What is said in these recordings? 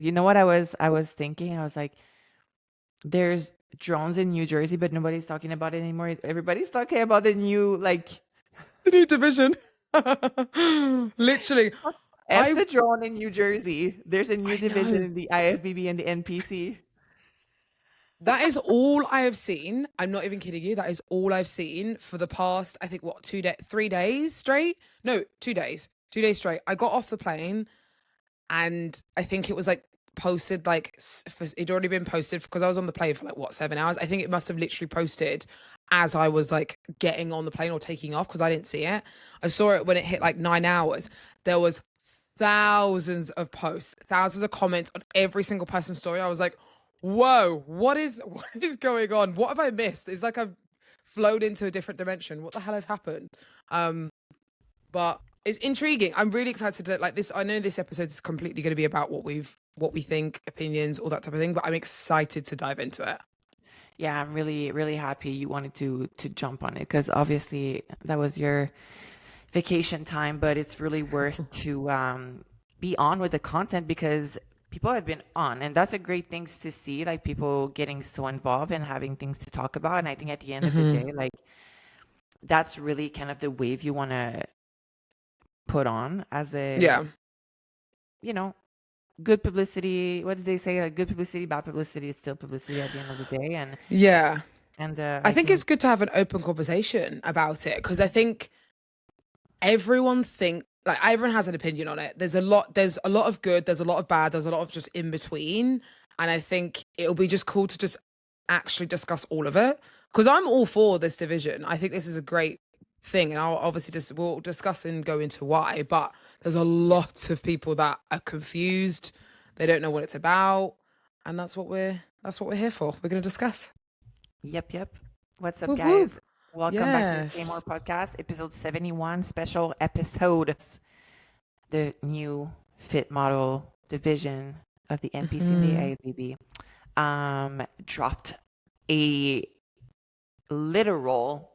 You know what I was thinking? I was like, there's drones in New Jersey, but nobody's talking about it anymore. Everybody's talking about the new like The new division. Literally. F I the drone in New Jersey. There's a new I division know. in the IFBB and the NPC. That is all I have seen. I'm not even kidding you. That is all I've seen for the past, I think, what, 3 days straight? No, 2 days. 2 days straight. I got off the plane and I think it was like posted, like it'd already been posted because I was on the plane for like, what, 7 hours? I think it must have literally posted as I was like getting on the plane or taking off because I didn't see it. I saw it when it hit like 9 hours. There was thousands of posts, thousands of comments on every single person's story. I was like, whoa, what is going on? What have I missed? It's like I've flown into a different dimension. What the hell has happened? But it's intriguing. I'm really excited to like this. I know this episode is completely going to be about what we think, opinions, all that type of thing, but I'm excited to dive into it. Yeah, I'm really, really happy you wanted to jump on it because obviously that was your vacation time, but it's really worth to be on with the content because people have been on, and that's a great thing to see, like people getting so involved and having things to talk about. And I think at the end of the day, like that's really kind of the wave you want to put on as Yeah. you know, good publicity. What did they say? Like good publicity, bad publicity is still publicity at the end of the day. Yeah. And I I think it's think good to have an open conversation about it because I think everyone has an opinion on it. There's a lot of good, there's a lot of bad, there's a lot of just in between. And I think it'll be just cool to just actually discuss all of it. Because I'm all for this division. I think this is a great thing. And I'll obviously we'll discuss and go into why, but there's a lot of people that are confused. They don't know what it's about. And that's what we're here for. We're gonna discuss. yep. What's up, Whoop whoop. guys? Welcome back to the K-More Yes. podcast, episode 71, special episode. The new fit model division of the NPC and the Mhm. IFBB dropped a literal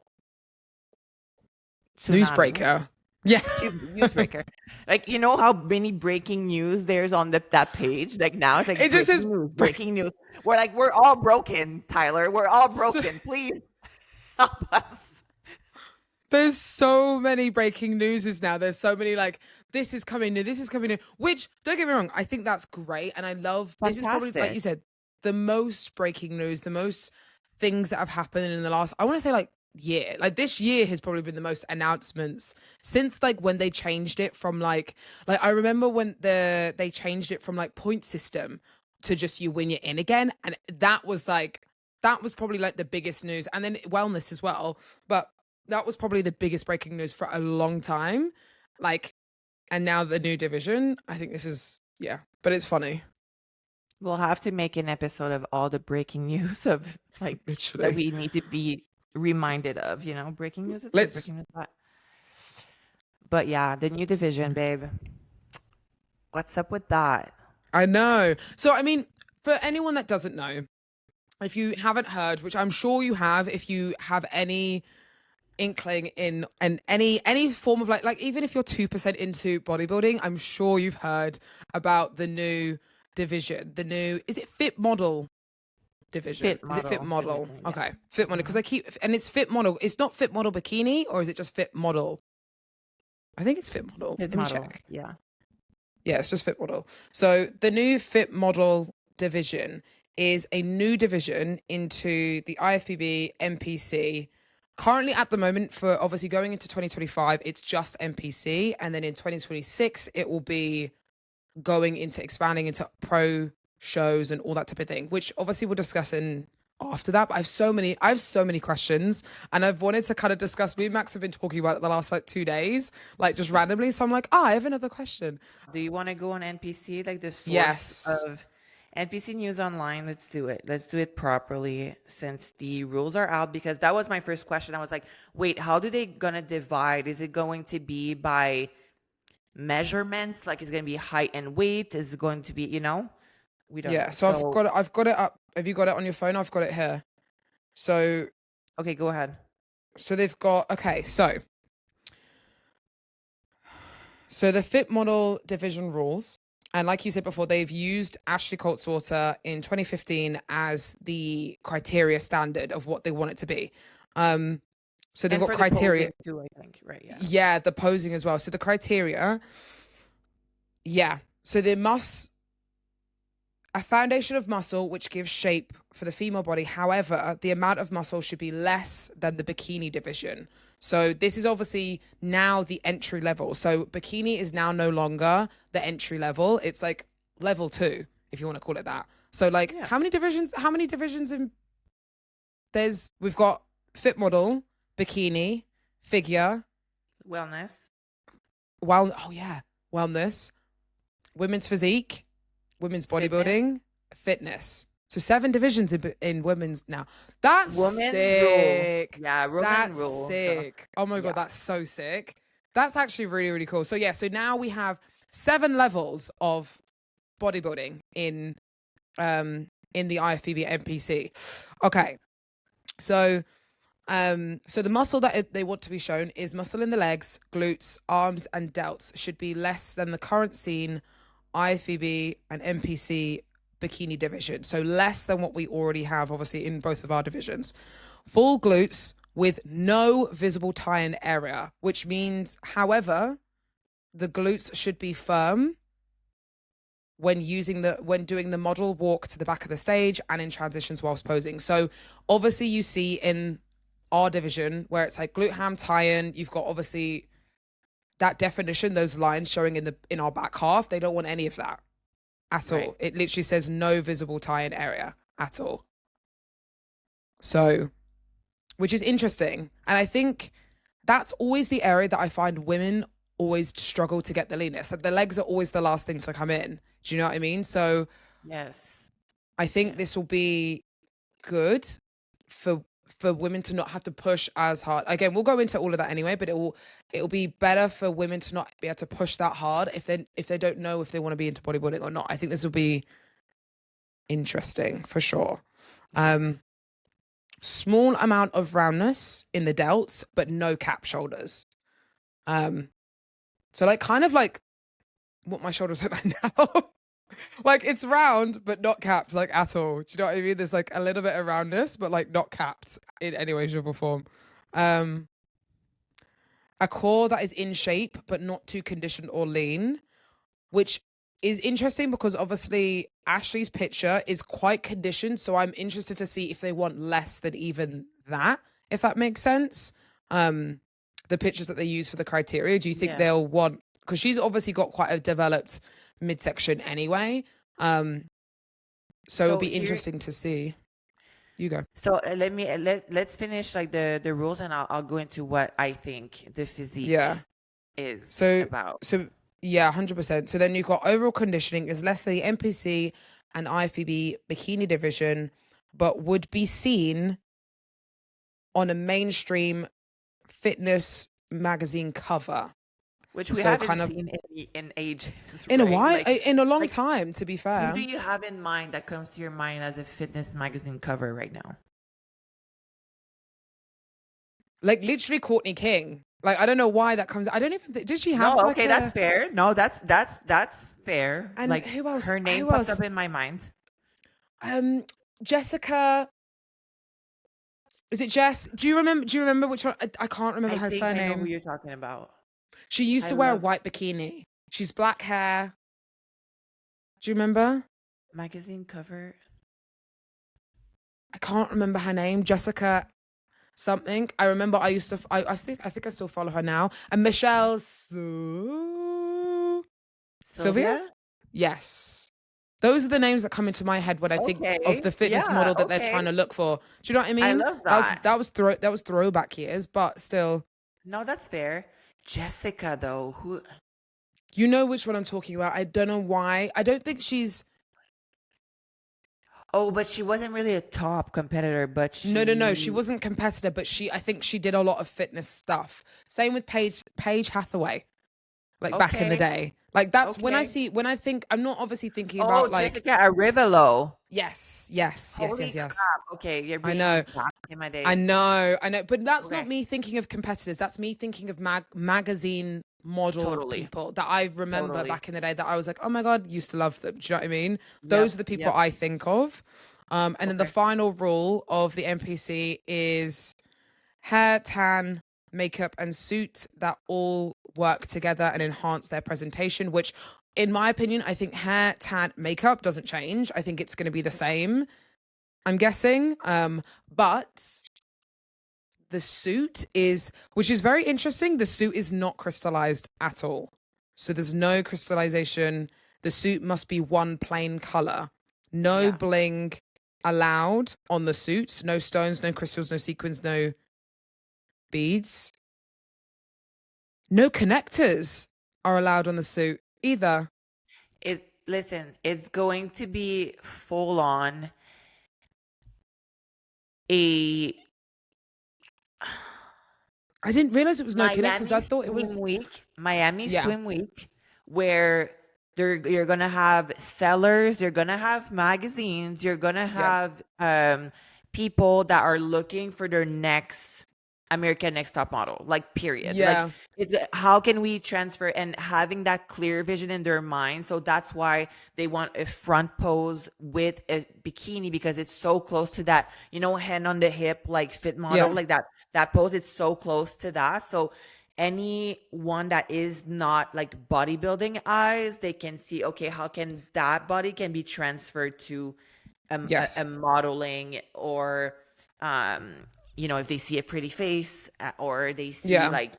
tsunami Newsbreaker. Yeah. newsbreaker. Like, you know how many breaking news there's on that page? Like now it's like It just says breaking news. We're all broken, Tyler. We're all so, broken. Please help us. there's so many breaking newses now. There's so many like this is coming new, this is coming new. Which don't get me wrong, I think that's great, and I love. This is probably like you Fantastic. said, the most breaking news, the most things that have happened in the last. I want to say like year. Like this year has probably been the most announcements since like when they changed it from like I remember when they changed it from like point system to just you win you're in again, and that was probably like the biggest news, and then wellness as well, but that was probably the biggest breaking news for a long time. Like, and now the new division, I think this is, yeah, but it's funny. We'll have to make an episode of all the breaking news of like that Literally. we need to be reminded of, breaking news is good, Let's, breaking news is bad. But yeah, the new division, babe. What's up with that? I know. So, I mean, for anyone that doesn't know, if you haven't heard, which I'm sure you have, if you have any inkling in and any form of like even if you're 2% into bodybuilding, I'm sure you've heard about the new division. The new, is it fit model division? Is it fit model? Division, yeah. Okay, fit model, because it's fit model. It's not fit model bikini, or is it just fit model? I think it's fit model. Fit Let me model, check. yeah. Yeah, it's just fit model. So the new fit model division is a new division into the IFBB NPC. Currently at the moment, for obviously going into 2025, it's just NPC. And then in 2026, it will be going into expanding into pro shows and all that type of thing, which obviously we'll discuss in after that. But I have so many questions, and I've wanted to kind of discuss. Me and Max have been talking about it the last like 2 days, like just randomly. So I'm like, I have another question. Do you want to go on NPC, like the source Yes. of NPC News Online? Let's do it. Let's do it properly since the rules are out, because that was my first question. I was like, wait, how do they gonna divide? Is it going to be by measurements? Like, is it gonna be height and weight? Is it going to be, we don't know. So I've got it up. Have you got it on your phone? I've got it here. So Okay, go ahead. So they've got, okay, so the fit model division rules And like you said before, they've used Ashley Coltswater in 2015 as the criteria standard of what they want it to be. So they've And got for the criteria. posing too, I think, right? Yeah. Yeah, the posing as well. So the criteria, yeah. So a foundation of muscle which gives shape for the female body. However, the amount of muscle should be less than the bikini division. So this is obviously now the entry level. So bikini is now no longer the entry level. It's like level 2, if you want to call it that. So like how many divisions in we've got fit model, bikini, figure, Wellness. wellness, women's physique, women's bodybuilding, fitness. So 7 divisions in women's now. That's Women's sick. rule. Yeah, women's That's rule. sick. Oh my God, that's so sick. That's actually really, really cool. So yeah, so now we have 7 levels of bodybuilding in the IFBB NPC. Okay. So the muscle that they want to be shown is muscle in the legs, glutes, arms, and delts should be less than the current seen IFBB and NPC bikini division. So less than what we already have, obviously, in both of our divisions. Full glutes with no visible tie-in area, which means, however, the glutes should be firm when doing the model walk to the back of the stage and in transitions whilst posing. So obviously you see in our division where it's like glute ham tie-in, you've got obviously that definition, those lines showing in our back half. They don't want any of that at all. It literally says no visible tie-in area at all. So, which is interesting. And I think that's always the area that I find women always struggle to get the leanness. Like the legs are always the last thing to come in. Do you know what I mean? So yes, I think this will be good for women to not have to push as hard. Again, we'll go into all of that anyway, but it'll be better for women to not be able to push that hard if they don't know if they want to be into bodybuilding or not. I think this will be interesting for sure. Small amount of roundness in the delts, but no cap shoulders. So like kind of like what my shoulders look like now. Like it's round, but not capped like at all. Do you know what I mean? There's like a little bit of roundness, but like not capped in any way, shape or form. A core that is in shape, but not too conditioned or lean, which is interesting because obviously Ashley's picture is quite conditioned. So I'm interested to see if they want less than even that, if that makes sense. The pictures that they use for the criteria, do you think they'll want, because she's obviously got quite a developed midsection anyway. So it'll be interesting to see. You go. So let's finish like the rules, and I'll go into what I think the physique is about. So yeah, 100%. So then you've got overall conditioning is less than the NPC and IFBB bikini division, but would be seen on a mainstream fitness magazine cover. Which we haven't seen in ages. In a while, in a long time, to be fair. Who do you have in mind that comes to your mind as a fitness magazine cover right now? Like literally Courtney King. Like I don't know why that comes. I don't even. Did she have? No, okay, that's fair. No, that's fair. And like who else? Her name popped up in my mind. Jessica. Is it Jess? Do you remember which one? I can't remember her surname. I know who you're talking about. She used to wear a white bikini. She's black hair. Do you remember? Magazine cover. I can't remember her name. Jessica something. I remember I used to, I think I still follow her now. And Michelle Sylvia? Yes. Those are the names that come into my head when I think of the fitness model that they're trying to look for. Do you know what I mean? I love that. That was throwback years, but still. No, that's fair. Jessica, though, who? You know which one I'm talking about. I don't know why. I don't think she's. Oh, but she wasn't really a top competitor, but she... No. She wasn't competitor, but I think she did a lot of fitness stuff. Same with Paige Hathaway, like back in the day. Like that's when I think, I'm not obviously thinking about like... Jessica Arivalo. Yes. Crap. Okay, you're I know. Back in my days. I know. But that's not me thinking of competitors. That's me thinking of magazine model Totally. people that I remember Totally. back in the day that I was like, oh my God, used to love them. Do you know what I mean? Those are Yep. the people Yep. I think of. And then the Okay. final rule of the NPC is hair, tan, makeup, and suit that all work together and enhance their presentation, which, in my opinion, I think hair, tan, makeup doesn't change. I think it's going to be the same, I'm guessing. But the suit is, which is very interesting, the suit is not crystallized at all. So there's no crystallization. The suit must be one plain color. No Yeah. bling allowed on the suit. No stones, no crystals, no sequins, no beads. No connectors are allowed on the suit either. Listen, it's going to be full on a I didn't realize it was no connectors. Miami I thought it Swim was, Week, Miami yeah, Swim Week, where you're gonna have sellers, you're gonna have magazines, you're gonna yeah, have people that are looking for their next American Next Top Model, like period. Like yeah, how can we transfer and having that clear vision in their mind? So that's why they want a front pose with a bikini because it's so close to that, hand on the hip, like fit model, yeah, like that pose. It's so close to that. So anyone that is not like bodybuilding eyes, they can see, okay, how can that body can be transferred to a yes, modeling or um if they see a pretty face or they see yeah, like,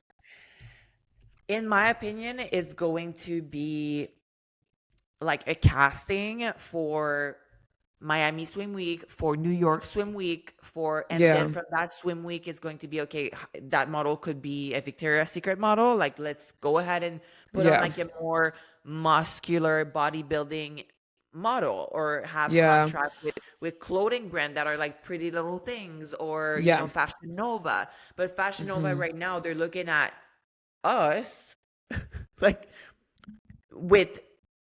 in my opinion, it's going to be like a casting for Miami Swim Week, for New York Swim Week, and then yeah, from that swim week, it's going to be okay. That model could be a Victoria's Secret model. Like, let's go ahead and put on yeah, like a more muscular bodybuilding model, or have yeah, contract with clothing brand that are like Pretty Little Things, or yeah, Fashion Nova. But Fashion Nova hmm, right now, they're looking at us like with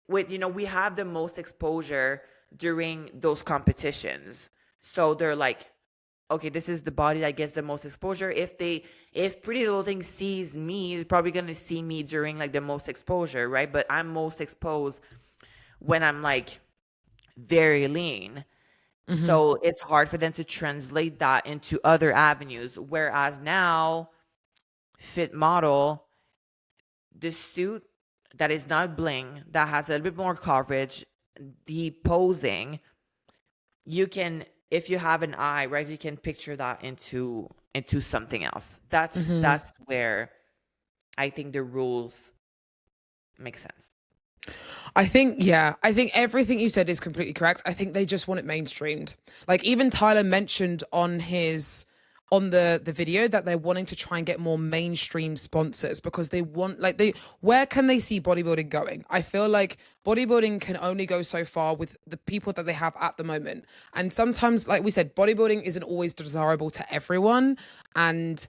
we have the most exposure during those competitions, so they're like, okay, this is the body that gets the most exposure. If Pretty Little Thing sees me, it's probably going to see me during like the most exposure, right? But I'm most exposed when I'm like very lean, hmm, so it's hard for them to translate that into other avenues. Whereas now, fit model, the suit that is not bling, that has a little bit more coverage, the posing, you can, if you have an eye, right, you can picture that into something else. That's hmm. that's where I think the rules make sense. I think, yeah, I think everything you said is completely correct. I think they just want it mainstreamed. Like even Tyler mentioned on the video that they're wanting to try and get more mainstream sponsors because they want, like, they, where can they see bodybuilding going? I feel like bodybuilding can only go so far with the people that they have at the moment. And sometimes, like we said, bodybuilding isn't always desirable to everyone. And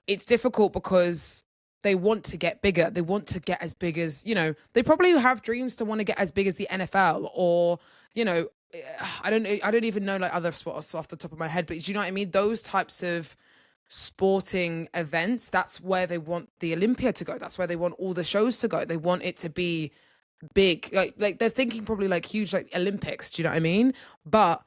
it's difficult because they want to get bigger. They want to get as big as, they probably have dreams to want to get as big as the NFL or, I don't even know like other sports off the top of my head, but do you know what I mean? Those types of sporting events, that's where they want the Olympia to go. That's where they want all the shows to go. They want it to be big. Like they're thinking probably like huge, like Olympics. Do you know what I mean? But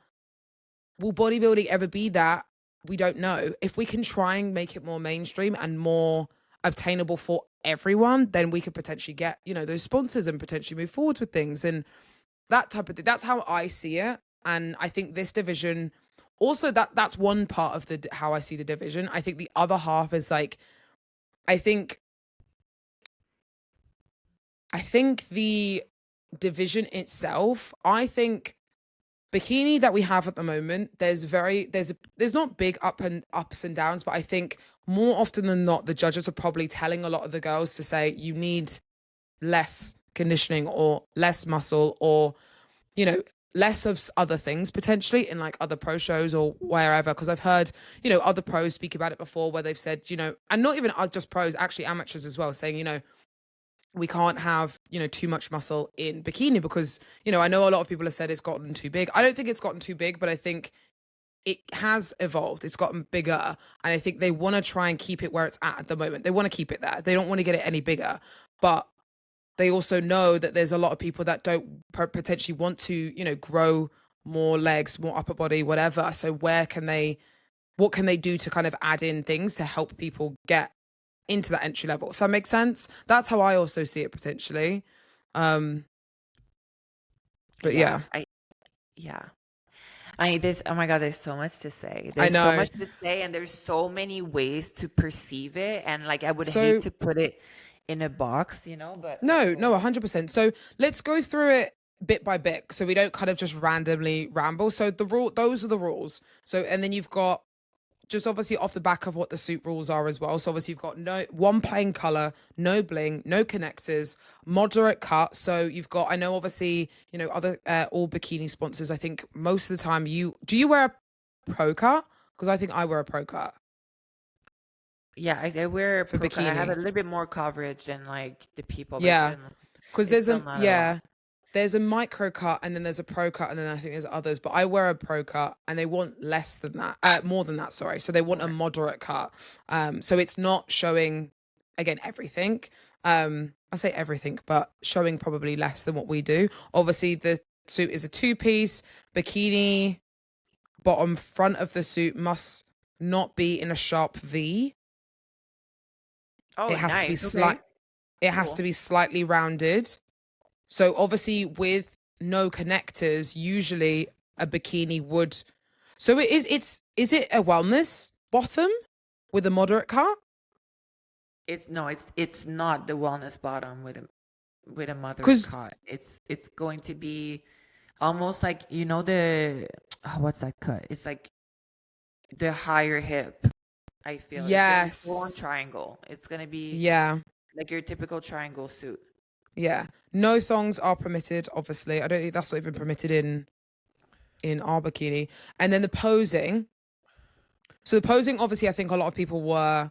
will bodybuilding ever be that? We don't know. If we can try and make it more mainstream and more obtainable for everyone, then we could potentially get, those sponsors and potentially move forwards with things and that type of thing. That's how I see it. And I think this division also that's one part of the how I see the division. I think the other half is like I think the division itself, I think bikini that we have at the moment, there's not big ups and downs, but I think more often than not, the judges are probably telling a lot of the girls to say you need less conditioning or less muscle or, less of other things potentially in like other pro shows or wherever. Cause I've heard, other pros speak about it before where they've said, and not even just pros, actually amateurs as well, saying, we can't have, too much muscle in bikini because, I know a lot of people have said it's gotten too big. I don't think it's gotten too big, but I think it has evolved. It's gotten bigger. And I think they want to try and keep it where it's at the moment. They want to keep it there. They don't want to get it any bigger. but they also know that there's a lot of people that don't potentially want to, you know, grow more legs, more upper body, whatever. So what can they do to kind of add in things to help people get into that entry level? If that makes sense. That's how I also see it potentially. But yeah. Yeah. There's, oh my God, there's so much to say. I There's so know. much to say, and there's so many ways to perceive it. And like, I would So hate to put it in a box, you know, but no, 100%. So let's go through it bit by bit so we don't kind of just randomly ramble. So those are the rules. So, and then you've got, just obviously off the back of what the suit rules are as well. So obviously you've got no one plain color, no bling, no connectors, moderate cut. So you've got, I know obviously, you know, other all bikini sponsors, I think most of the time do you wear a pro cut? Because I think I wear a pro cut. Yeah, I wear for pro cut. I have a bikini. little bit more coverage than like the people Yeah, that because it's still not a lot. there's a micro cut and then there's a pro cut and then I think there's others, but I wear a pro cut and they want less than that, more than that, sorry. So they want a moderate cut. So it's not showing, again, everything. I say everything, but showing probably less than what we do. Obviously the suit is a 2-piece bikini. Bottom front of the suit must not be in a sharp V. Oh, It has to be nice. Okay. it has Cool. to be slightly rounded. So obviously with no connectors, usually a bikini would. So is it a wellness bottom with a moderate cut? It's no, it's not the wellness bottom with a moderate Because cut. It's going to be almost like, you know, what's that cut? It's like the higher hip. I feel it's gonna be full on yes, triangle. It's gonna be yeah, like your typical triangle suit. yeah. No thongs are permitted. Obviously, I don't think that's not even permitted in our bikini. And then the posing. So the posing, obviously, I think a lot of people were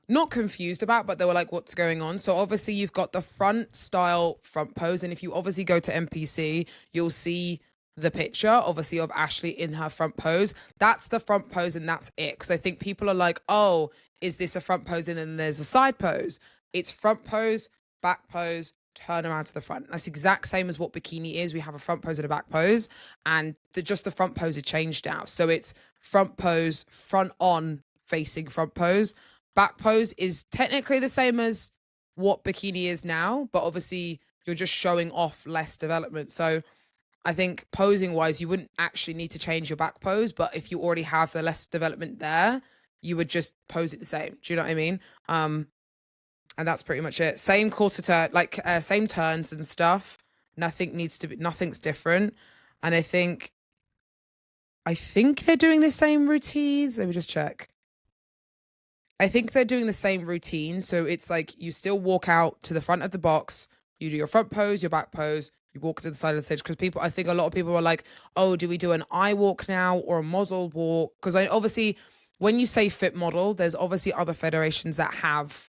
not confused about, but they were like, what's going on? So obviously you've got the front style front pose. And if you obviously go to MPC, you'll see the picture, obviously, of Ashley in her front pose. That's the front pose and that's it. Because I think people are like, oh, is this a front pose and then there's a side pose? It's front pose, back pose, turn around to the front. That's exact same as what bikini is. We have a front pose and a back pose. And just the front pose has changed now. So it's front pose, front on facing front pose. Back pose is technically the same as what bikini is now, but obviously you're just showing off less development. So I think posing wise, you wouldn't actually need to change your back pose, but if you already have the less development there, you would just pose it the same. Do you know what I mean? And that's pretty much it. Same quarter turn, like same turns and stuff. Nothing's different. And I think they're doing the same routines. Let me just check. I think they're doing the same routine. So it's like you still walk out to the front of the box, you do your front pose, your back pose, you walk to the side of the stage. Because I think a lot of people are like, oh, do we do an eye walk now or a model walk? Because obviously, when you say fit model, there's obviously other federations that have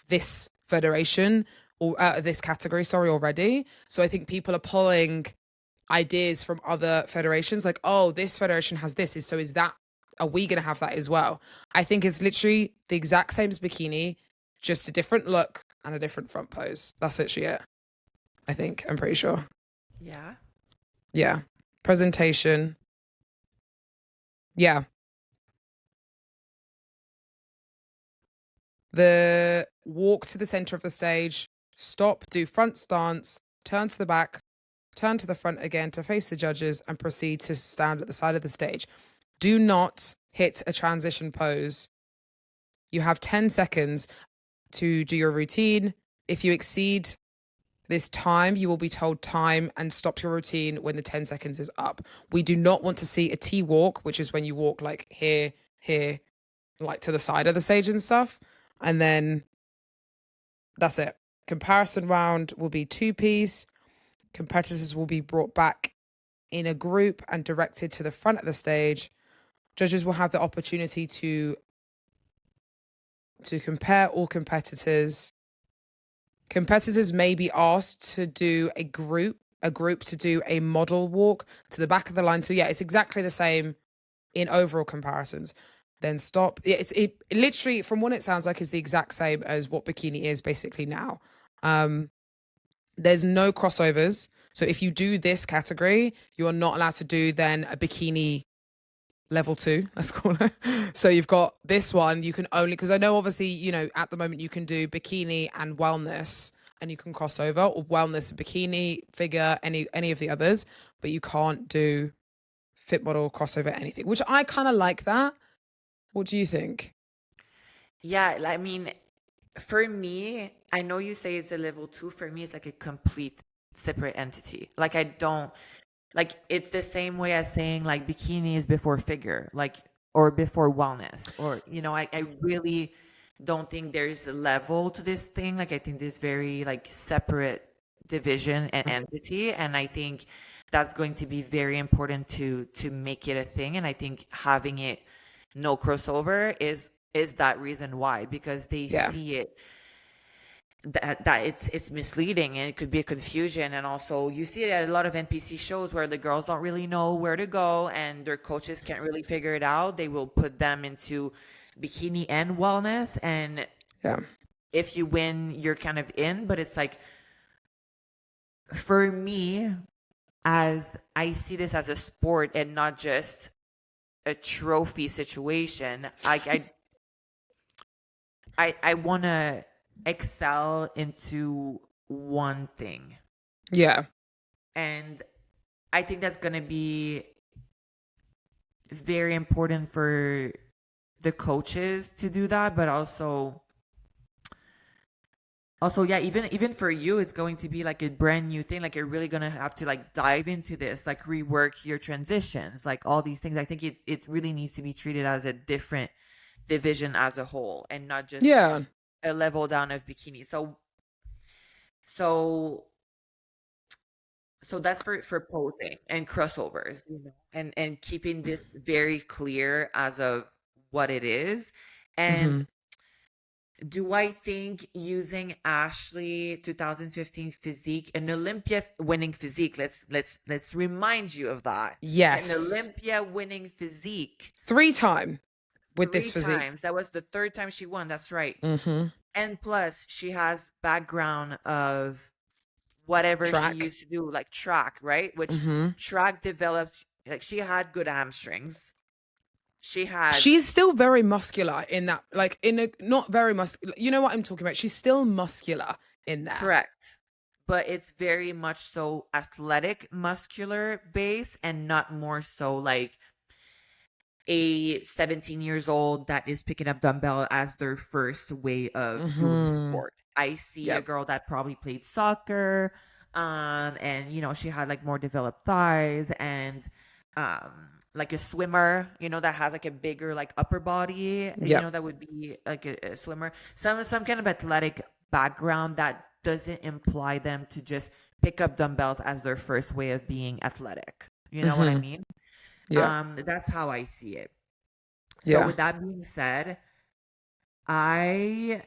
this federation or this category, already. So I think people are pulling ideas from other federations like, oh, this federation has this. Are we going to have that as well? I think it's literally the exact same as bikini, just a different look and a different front pose. That's literally it. I think. I'm pretty sure. Yeah. Yeah. Presentation. Yeah. The walk to the center of the stage, stop, do front stance, turn to the back, turn to the front again to face the judges and proceed to stand at the side of the stage. Do not hit a transition pose. You have 10 seconds to do your routine. If you exceed this time, you will be told time and stop your routine when the 10 seconds is up. We do not want to see a T walk, which is when you walk like here, like to the side of the stage and stuff. And then that's it. Comparison round will be 2-piece. Competitors will be brought back in a group and directed to the front of the stage. Judges will have the opportunity to compare all competitors. Competitors may be asked to do a group to do a model walk to the back of the line. So yeah, it's exactly the same in overall comparisons. Then stop. It literally, from what it sounds like, is the exact same as what bikini is basically now. There's no crossovers. So if you do this category, you are not allowed to do then a bikini level 2, let's call it. So you've got this one, you can only, because I know obviously, you know, at the moment you can do bikini and wellness and you can cross over, or wellness and bikini, figure, any of the others, but you can't do fit model, crossover, anything, which I kind of like that. What do you think? Yeah, I mean, for me, I know you say it's a level 2. For me, it's like a complete separate entity. Like I don't like it's the same way as saying like bikini is before figure, like or before wellness, or I really don't think there's a level to this thing. Like I think this very like separate division and entity, and I think that's going to be very important to make it a thing. And I think having it no crossover is that reason why, because they Yeah. see it that it's misleading and it could be a confusion. And also you see it at a lot of NPC shows where the girls don't really know where to go and their coaches can't really figure it out. They will put them into bikini and wellness, and Yeah. if you win you're kind of in. But it's like, for me, as I see this as a sport and not just a trophy situation, I want to excel into one thing. Yeah. And I think that's going to be very important for the coaches to do that, but also yeah, even for you, it's going to be like a brand new thing. Like you're really going to have to like dive into this, like rework your transitions, like all these things. I think it really needs to be treated as a different division as a whole, and not just Yeah. a level down of bikini. So that's for posing and crossovers, and keeping this very clear as of what it is. And Hmm. do I think using Ashley 2015 physique, an Olympia winning physique, let's remind you of that. An Yes. Olympia winning physique 3 time with this three physique. times. That was the third time she won. That's right. Mm-hmm. And plus, she has background of whatever she Track. used to do, like track, right? Which Mm-hmm. track develops, like she had good hamstrings. She had, She's still very muscular in that, like in a not very muscular. You know what I'm talking about? She's still muscular in there. correct, but it's very much so athletic, muscular base, and not more so like a 17 years old that is picking up dumbbell as their first way of doing Mm-hmm. sport. I see a Yep. girl that probably played soccer, and she had like more developed thighs, and like a swimmer, that has like a bigger like upper body, Yep. that would be like a swimmer. Some kind of athletic background that doesn't imply them to just pick up dumbbells as their first way of being athletic. You know what I Mm-hmm. mean? Yep. That's how I see it. So Yeah. with that being said, I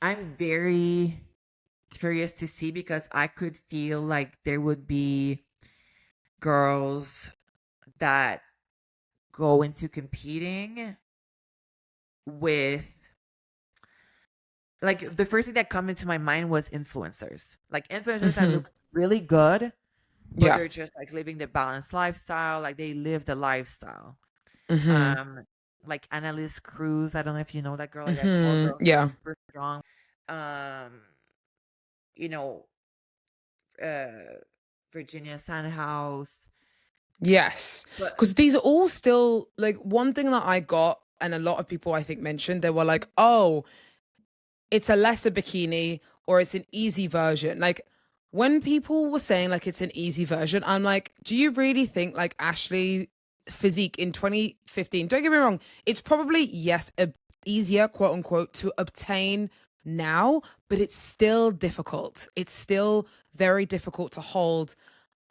I'm very curious to see, because I could feel like there would be girls that go into competing with, like, the first thing that come into my mind was influencers. Like influencers that Mm-hmm. look really good, but Yeah. they're just like living the balanced lifestyle, like they live the lifestyle. Mm-hmm. Um, like Annalise Cruz, I don't know if you know that girl, like that tall Mm-hmm. girl, Yeah. super strong. Um, you know, uh, Virginia Sandhouse, Yes. but Because these are all still like one thing that I got, and a lot of people I think mentioned, they were like, oh, it's a lesser bikini or it's an easy version. Like when people were saying like it's an easy version, I'm like, do you really think like Ashley physique in 2015? Don't get me wrong, it's probably yes, easier quote unquote to obtain now, but it's still difficult. It's still very difficult to hold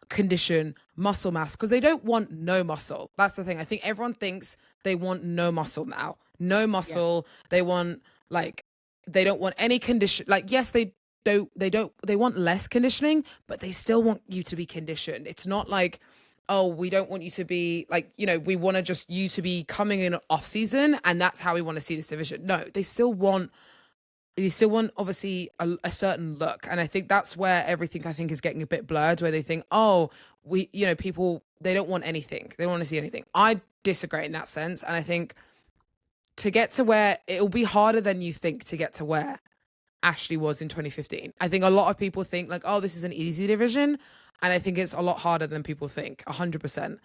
condition muscle mass because they don't want no muscle. That's the thing. I think everyone thinks they want no muscle now. No yeah, muscle. They want like they don't want any condition. Like yes, they want less conditioning, but they still want you to be conditioned. It's not like, oh, we don't want you to be like, we want to just you to be coming in off season and that's how we want to see this division. No, they still want you still want obviously a certain look. And I think that's where everything I think is getting a bit blurred, where they think, oh, people, they don't want anything. They don't want to see anything. I disagree in that sense. And I think to get to where it'll be harder than you think to get to where Ashley was in 2015. I think a lot of people think like, oh, this is an easy division. And I think it's a lot harder than people think, 100%.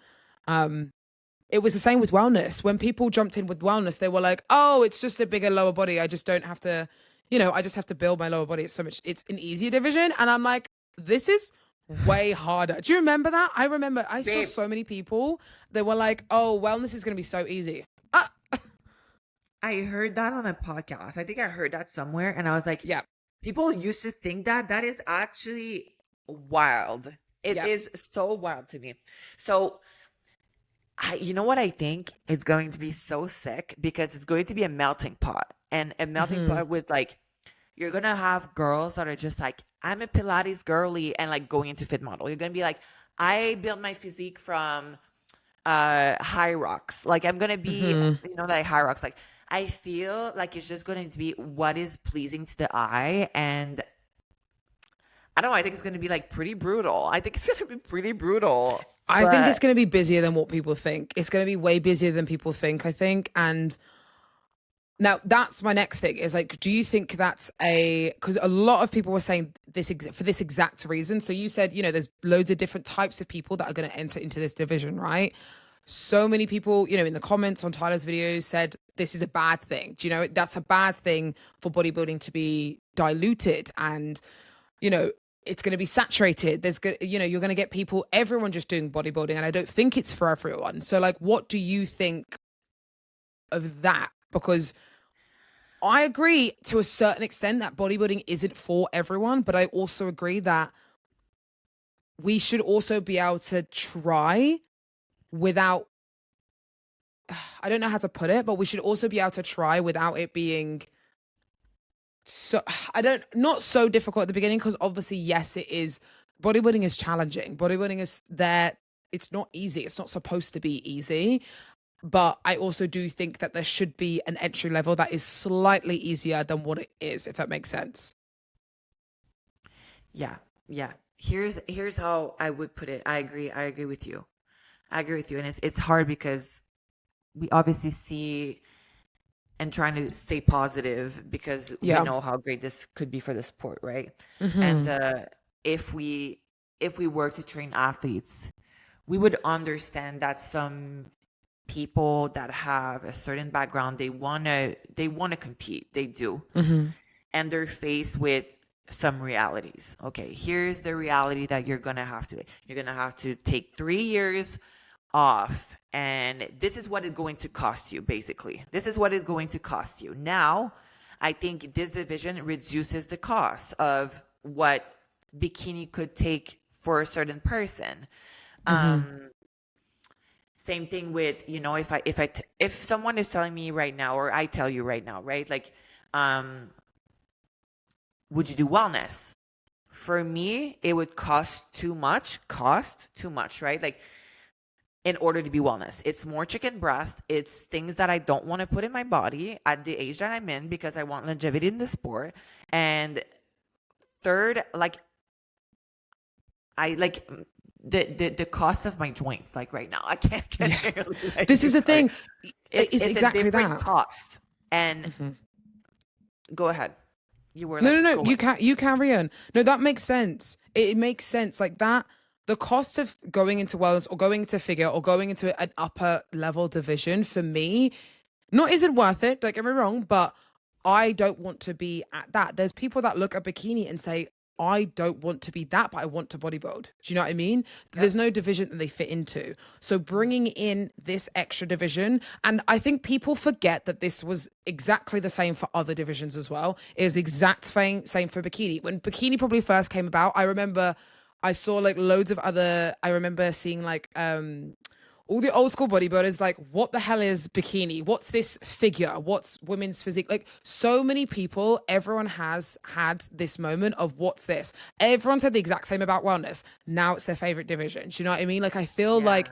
It was the same with wellness. When people jumped in with wellness, they were like, oh, it's just a bigger lower body. I just don't have to, I just have to build my lower body. It's an easier division. And I'm like, this is way harder. Do you remember that? I remember I saw so many people that were like, oh, wellness is going to be so easy. I heard that on a podcast. I think I heard that somewhere. And I was like, yeah, people used to think that is actually wild. It is so wild to me. So you know what I think is going to be so sick, because it's going to be a melting pot, and a melting pot with like, you're going to have girls that are just like, I'm a Pilates girly, and like going into fit model. You're going to be like, I built my physique from high rocks. Like I'm going to be, like high rocks. Like I feel like it's just going to be what is pleasing to the eye. And I don't know, I think it's going to be like pretty brutal. I think it's going to be pretty brutal. I think it's going to be busier than what people think. It's going to be way busier than people think, I think. And now that's my next thing is like, do you think that's because a lot of people were saying this for this exact reason. So you said, there's loads of different types of people that are going to enter into this division, right? So many people, in the comments on Tyler's videos said this is a bad thing. Do you know, that's a bad thing for bodybuilding to be diluted, and, it's going to be saturated. You're going to get everyone just doing bodybuilding. And I don't think it's for everyone. So like, what do you think of that? Because I agree to a certain extent that bodybuilding isn't for everyone, but I also agree that we should also be able to try without, I don't know how to put it, but we should also be able to try without it being so, not so difficult at the beginning, because obviously, yes, it is. Bodybuilding is challenging. Bodybuilding is it's not easy. It's not supposed to be easy. But I also do think that there should be an entry level that is slightly easier than what it is, if that makes sense. Yeah. Here's how I would put it. I agree with you. And it's hard because we obviously see and trying to stay positive, because we know how great this could be for the sport, right? And if we were to train athletes, we would understand that some people that have a certain background, they wanna compete, they do, and they're faced with some realities. Okay, here's the reality that you're gonna have to take 3 years off, and this is what it's going to cost you. Basically, this is what it's going to cost you. Now I think this division reduces the cost of what bikini could take for a certain person. Same thing with, if someone is telling me right now, or I tell you right now, right, like, would you do wellness? For me, it would cost too much, right? Like, in order to be wellness, it's more chicken breast. It's things that I don't want to put in my body at the age that I'm in, because I want longevity in the sport. And third, like, I like the cost of my joints. Like right now, I can't get it. This is the thing. It's exactly a different that cost. And go ahead. You were no. You carry on. No, that makes sense. It makes sense like that. The cost of going into wellness or going into figure or going into an upper level division for me, isn't worth it. Don't get me wrong, but I don't want to be at that. There's people that look at bikini and say, I don't want to be that, but I want to bodybuild. Do you know what I mean? Yep. There's no division that they fit into. So bringing in this extra division, and I think people forget that this was exactly the same for other divisions as well. It is the exact same for bikini. When bikini probably first came about, I remember I saw like loads of other, I remember seeing like all the old school bodybuilders like, what the hell is bikini? What's this figure? What's women's physique? Like so many people, everyone has had this moment of what's this? Everyone said the exact same about wellness. Now it's their favorite division. Do you know what I mean? Like I feel like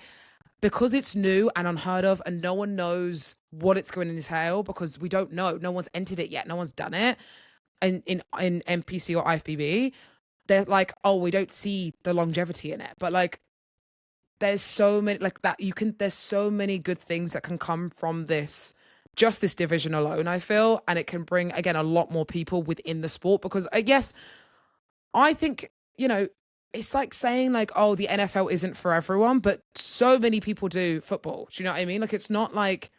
because it's new and unheard of and no one knows what it's going to entail because we don't know. No one's entered it yet. No one's done it. in NPC or IFBB, they're like, oh, we don't see the longevity in it. But like, there's so many like that there's so many good things that can come from just this division alone, I feel. And it can bring, again, a lot more people within the sport, because I guess I think, it's like saying like, oh, the NFL isn't for everyone, but so many people do football. Do you know what I mean? Like, it's not like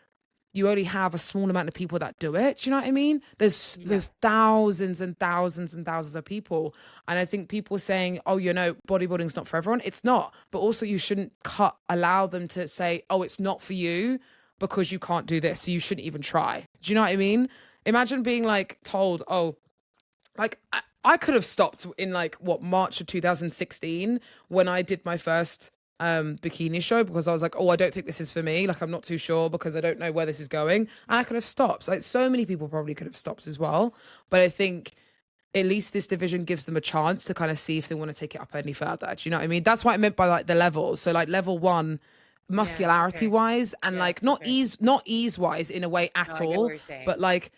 you only have a small amount of people that do it. Do you know what I mean? There's thousands and thousands and thousands of people. And I think people saying, oh, bodybuilding's not for everyone. It's not. But also you shouldn't allow them to say, oh, it's not for you because you can't do this, so you shouldn't even try. Do you know what I mean? Imagine being like told, oh, like I could have stopped in like March of 2016 when I did my first bikini show, because I was like, oh, I don't think this is for me. Like, I'm not too sure because I don't know where this is going. And I could have stopped. Like, so many people probably could have stopped as well. But I think at least this division gives them a chance to kind of see if they want to take it up any further. Do you know what I mean? That's what I meant by like the levels. So like level 1, muscularity wise, and like not ease wise in a way at all, but like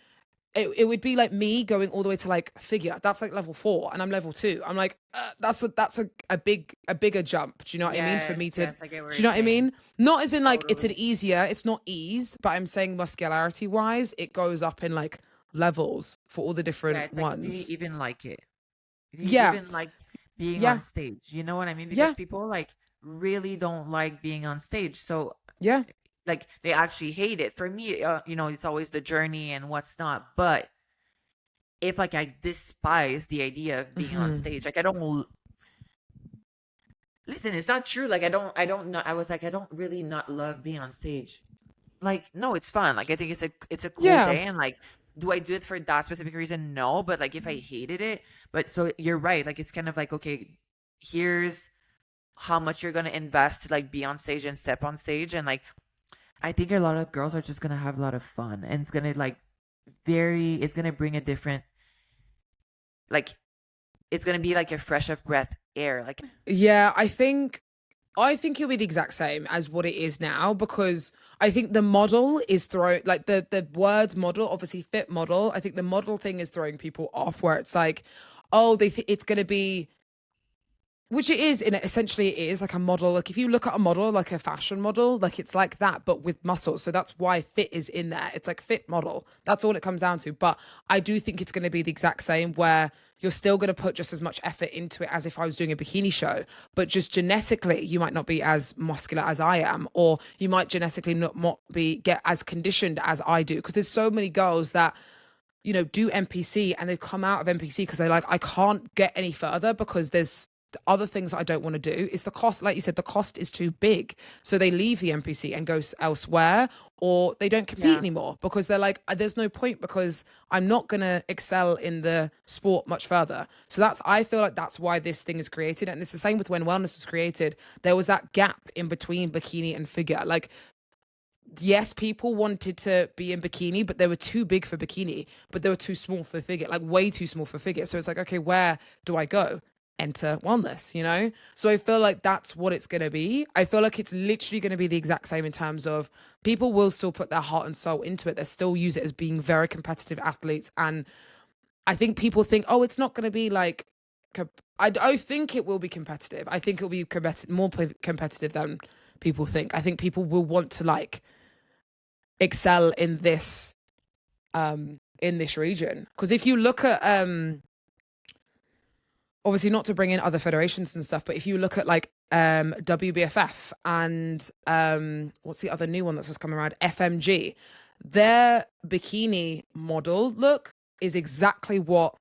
it would be like me going all the way to like figure. That's like level 4 and I'm level 2. I'm like, that's a bigger jump. Do you know what I mean? For me to, do you know what I mean? Not as in like it's not ease, but I'm saying muscularity wise, it goes up in like levels for all the different ones. Do you even like it? Do you even like being on stage? You know what I mean? Because people like really don't like being on stage. So like they actually hate it. For me, it's always the journey and what's not. But if like I despise the idea of being on stage, like I don't listen, it's not true. Like I don't know. I was like, I don't really not love being on stage. Like, no, it's fun. Like I think it's a cool day, and like, do I do it for that specific reason? No, but like if I hated it, but so you're right. Like it's kind of like, okay, here's how much you're gonna invest to like be on stage and step on stage, and like I think a lot of girls are just gonna have a lot of fun, and it's gonna like it's gonna bring a different, like it's gonna be like a fresh of breath air. Like I think it'll be the exact same as what it is now, because I think the model is like the words model, obviously fit model. I think the model thing is throwing people off, where it's like, oh, they think it's gonna be. Which it is, essentially it is like a model. Like if you look at a model, like a fashion model, like it's like that, but with muscles. So that's why fit is in there. It's like fit model. That's all it comes down to. But I do think it's going to be the exact same, where you're still going to put just as much effort into it as if I was doing a bikini show. But just genetically, you might not be as muscular as I am, or you might genetically not get as conditioned as I do. Because there's so many girls that, do NPC and they've come out of NPC because they're like, I can't get any further because there's the other things I don't want to do. Is the cost, like you said, the cost is too big. So they leave the NPC and go elsewhere, or they don't compete anymore because they're like, there's no point because I'm not going to excel in the sport much further. So I feel like that's why this thing is created. And it's the same with when wellness was created. There was that gap in between bikini and figure. Like, yes, people wanted to be in bikini, but they were too big for bikini, but they were too small for figure, like way too small for figure. So it's like, okay, where do I go? Enter wellness, So I feel like that's what it's going to be. I feel like it's literally going to be the exact same in terms of people will still put their heart and soul into it. They still use it as being very competitive athletes. And I think people think, oh, it's not going to be like, I think it will be competitive. I think it'll be more competitive than people think. I think people will want to like excel in this region. Because if you look at, obviously not to bring in other federations and stuff, but if you look at like WBFF and what's the other new one that's just coming around, FMG, their bikini model look is exactly what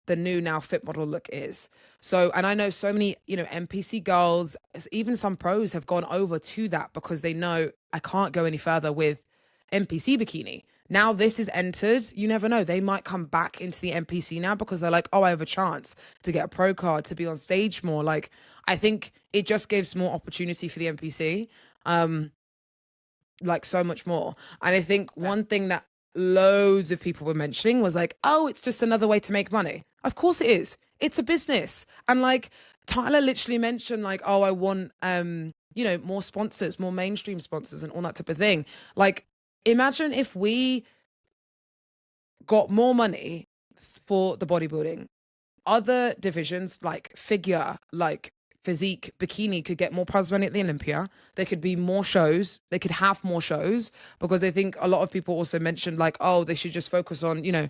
the new now fit model look is. So, and I know so many, NPC girls, even some pros have gone over to that because they know I can't go any further with NPC bikini. Now this is entered, you never know. They might come back into the NPC now because they're like, oh, I have a chance to get a pro card, to be on stage more. Like, I think it just gives more opportunity for the NPC, like so much more. And I think one thing that loads of people were mentioning was like, oh, it's just another way to make money. Of course it is. It's a business. And like Tyler literally mentioned like, oh, I want, more sponsors, more mainstream sponsors and all that type of thing. Like, imagine if we got more money for the bodybuilding. Other divisions like figure, like physique, bikini could get more prize money at the Olympia. There could be more shows. They could have more shows because I think a lot of people also mentioned like, oh, they should just focus on, you know,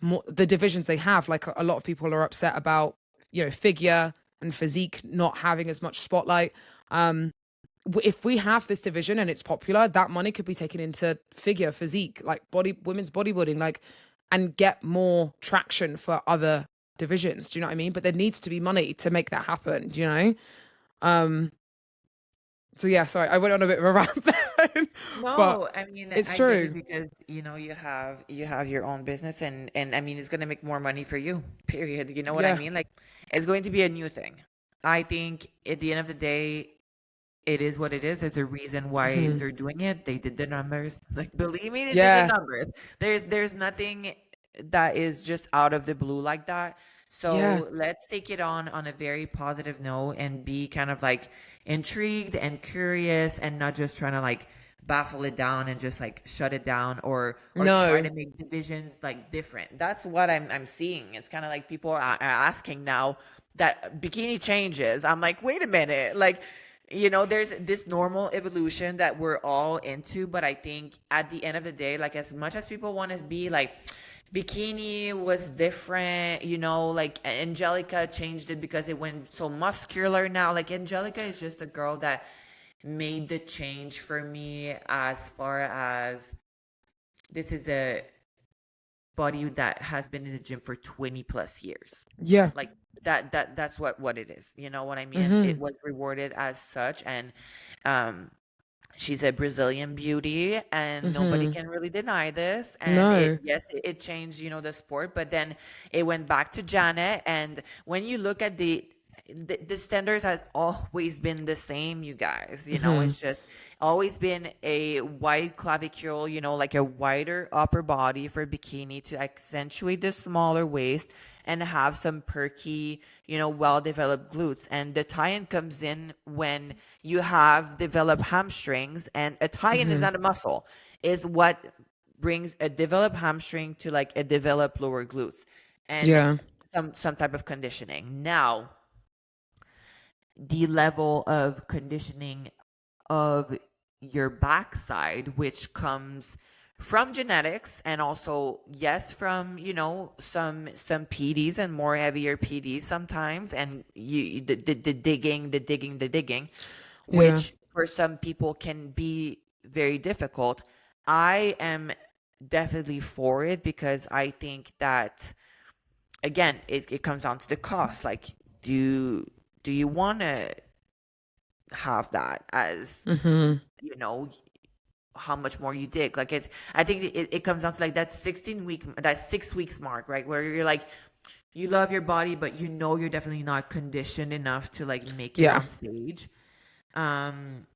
more the divisions they have. Like a lot of people are upset about, you know, figure and physique not having as much spotlight. If we have this division and it's popular, that money could be taken into figure, physique, like women's bodybuilding, like, and get more traction for other divisions. Do you know what I mean? But there needs to be money to make that happen. Do you know? Um, so yeah, sorry, I went on a bit of a rant there, but No, I mean, it's I get it true. because you have your own business, and I mean it's gonna make more money for you, period. You know what I Yeah. mean? Like it's going to be a new thing. I think at the end of the day, it is what it is. There's a reason why Hmm. they're doing it. They did the numbers. Like believe me, they did the Yeah. numbers. There's nothing that is just out of the blue like that. Yeah. So let's take it on a very positive note and be kind of like intrigued and curious and not just trying to like baffle it down and just like shut it down or try No. to make divisions like different. That's what I'm seeing. It's kind of like people are asking now that bikini changes. I'm like, wait a minute, like there's this normal evolution that we're all into, but I think at the end of the day, like as much as people want to be like, bikini was different, like Angelica changed it because it went so muscular now. Like Angelica is just a girl that made the change for me as far as this is a body that has been in the gym for 20 plus years. Yeah. Like that's what it is. You know what I mean? It Hmm. was rewarded as such, and um she's a Brazilian beauty, and nobody Hmm. can really deny this. And it, No. yes, it changed, the sport, but then it went back to Janet. And when you look at the standards has always been the same, you guys. Hmm. It's just always been a wide clavicule, like a wider upper body for bikini to accentuate the smaller waist and have some perky, well developed glutes. And the tie-in comes in when you have developed hamstrings, and a tie-in is Hmm. not a muscle, is what brings a developed hamstring to like a developed lower glutes and Yeah. some type of conditioning. Now, the level of conditioning of your backside, which comes from genetics and also yes from some PDs and more heavier PDs sometimes, and the digging, Yeah. which for some people can be very difficult. I am definitely for it because I think that again it comes down to the cost. Like do you want to have that as Hmm. you know how much more you dig? Like I think it comes down to like that 6 weeks mark, right, where you're like you love your body but you're definitely not conditioned enough to like make it Yeah. on stage. um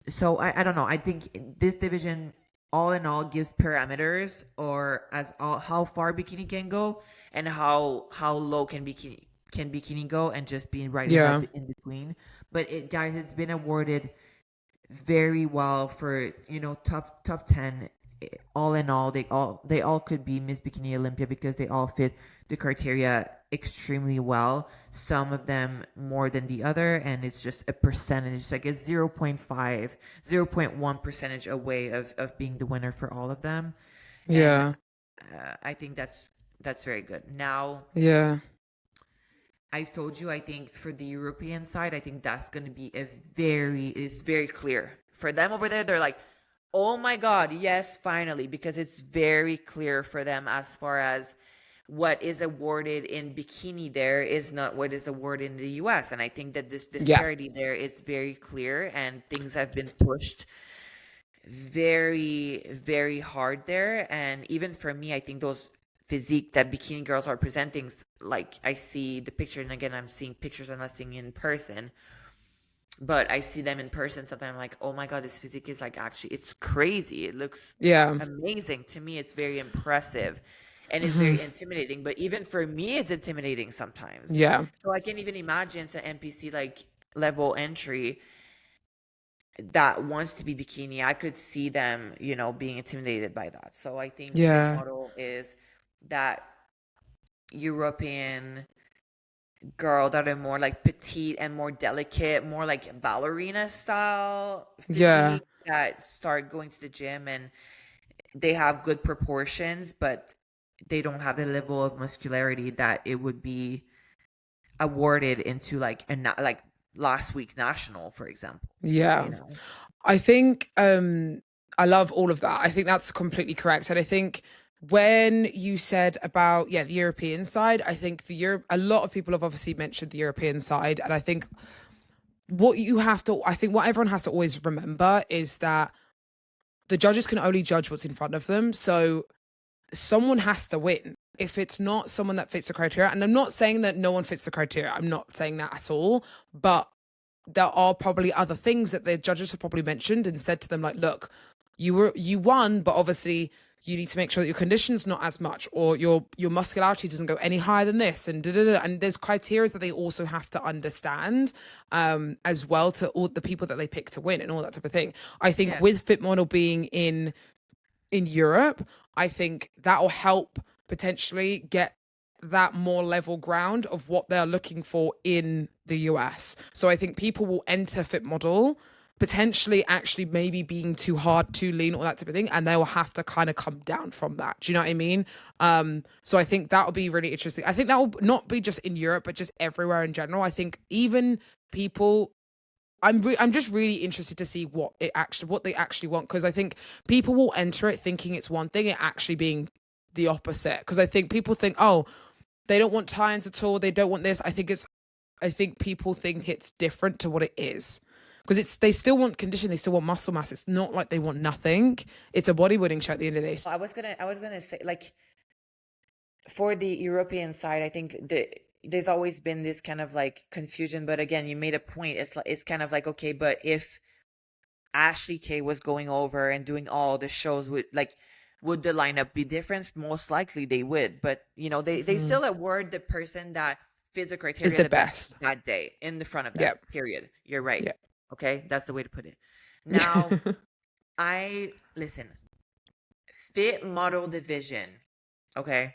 so I don't know, I think this division all in all gives parameters or as how far bikini can go and how low can bikini go and just being right in Yeah. that in between. But it guys, it's been awarded very well for top 10. All in all, they all could be Miss Bikini Olympia because they all fit the criteria extremely well, some of them more than the other, and it's just a percentage, like a 0.5, 0.1 percentage away of being the winner for all of them. And Yeah. I think that's very good. Now, Yeah. I told you, I think for the European side, I think that's going to be it's very clear. For them over there, they're like, oh my God, yes, finally, because it's very clear for them as far as what is awarded in bikini there is not what is awarded in the US. And I think that this Yeah. disparity there is very clear and things have been pushed very, very hard there. And even for me, I think those physique that bikini girls are presenting, like I see the picture, and again, I'm seeing pictures, I'm not seeing in person, but I see them in person. Sometimes I'm like, oh my God, this physique is like actually, it's crazy. It looks Yeah. amazing to me. It's very impressive and it's Hmm. very intimidating. But even for me, it's intimidating sometimes. Yeah. So I can't even imagine some NPC like level entry that wants to be bikini. I could see them, being intimidated by that. So I think their Yeah. model is that European girl that are more like petite and more delicate, more like ballerina style Yeah. physique that start going to the gym and they have good proportions, but they don't have the level of muscularity that it would be awarded into like like last week's national, for example. Yeah. You know? I think I love all of that. I think that's completely correct. And I think when you said about the European side, I think a lot of people have obviously mentioned the European side, and I think what everyone has to always remember is that the judges can only judge what's in front of them. So someone has to win. If it's not someone that fits the criteria, and I'm not saying that no one fits the criteria, I'm not saying that at all, but there are probably other things that the judges have probably mentioned and said to them, like, look, you won, but obviously you need to make sure that your condition's not as much, or your muscularity doesn't go any higher than this, and and there's criteria that they also have to understand as well, to all the people that they pick to win and all that type of thing. I think Yeah. with Fit Model being in Europe, I think that will help potentially get that more level ground of what they're looking for in the US. So I think people will enter Fit Model potentially actually maybe being too hard, too lean, all that type of thing, and they will have to kind of come down from that. Do you know what I mean? So I think that will be really interesting. I think that will not be just in Europe, but just everywhere in general. I think even people, I'm just really interested to see what they actually want, because I think people will enter it thinking it's one thing, it actually being the opposite. Because I think people think, oh, they don't want tie-ins at all, they don't want this. I think people think it's different to what it is, because they still want condition, they still want muscle mass. It's not like they want nothing. It's a bodybuilding show at the end of the day. I was gonna say, like, for the European side, I think there's always been this kind of like confusion. But again, you made a point. It's kind of like, okay, but if Ashley K was going over and doing all the shows, would the lineup be different? Most likely they would, but they still award the person that fits the Is criteria the the best best. that day in the front of them. Yep. Period. You're right. Yep. Okay, that's the way to put it. Now, I listen. Fit Model Division. Okay,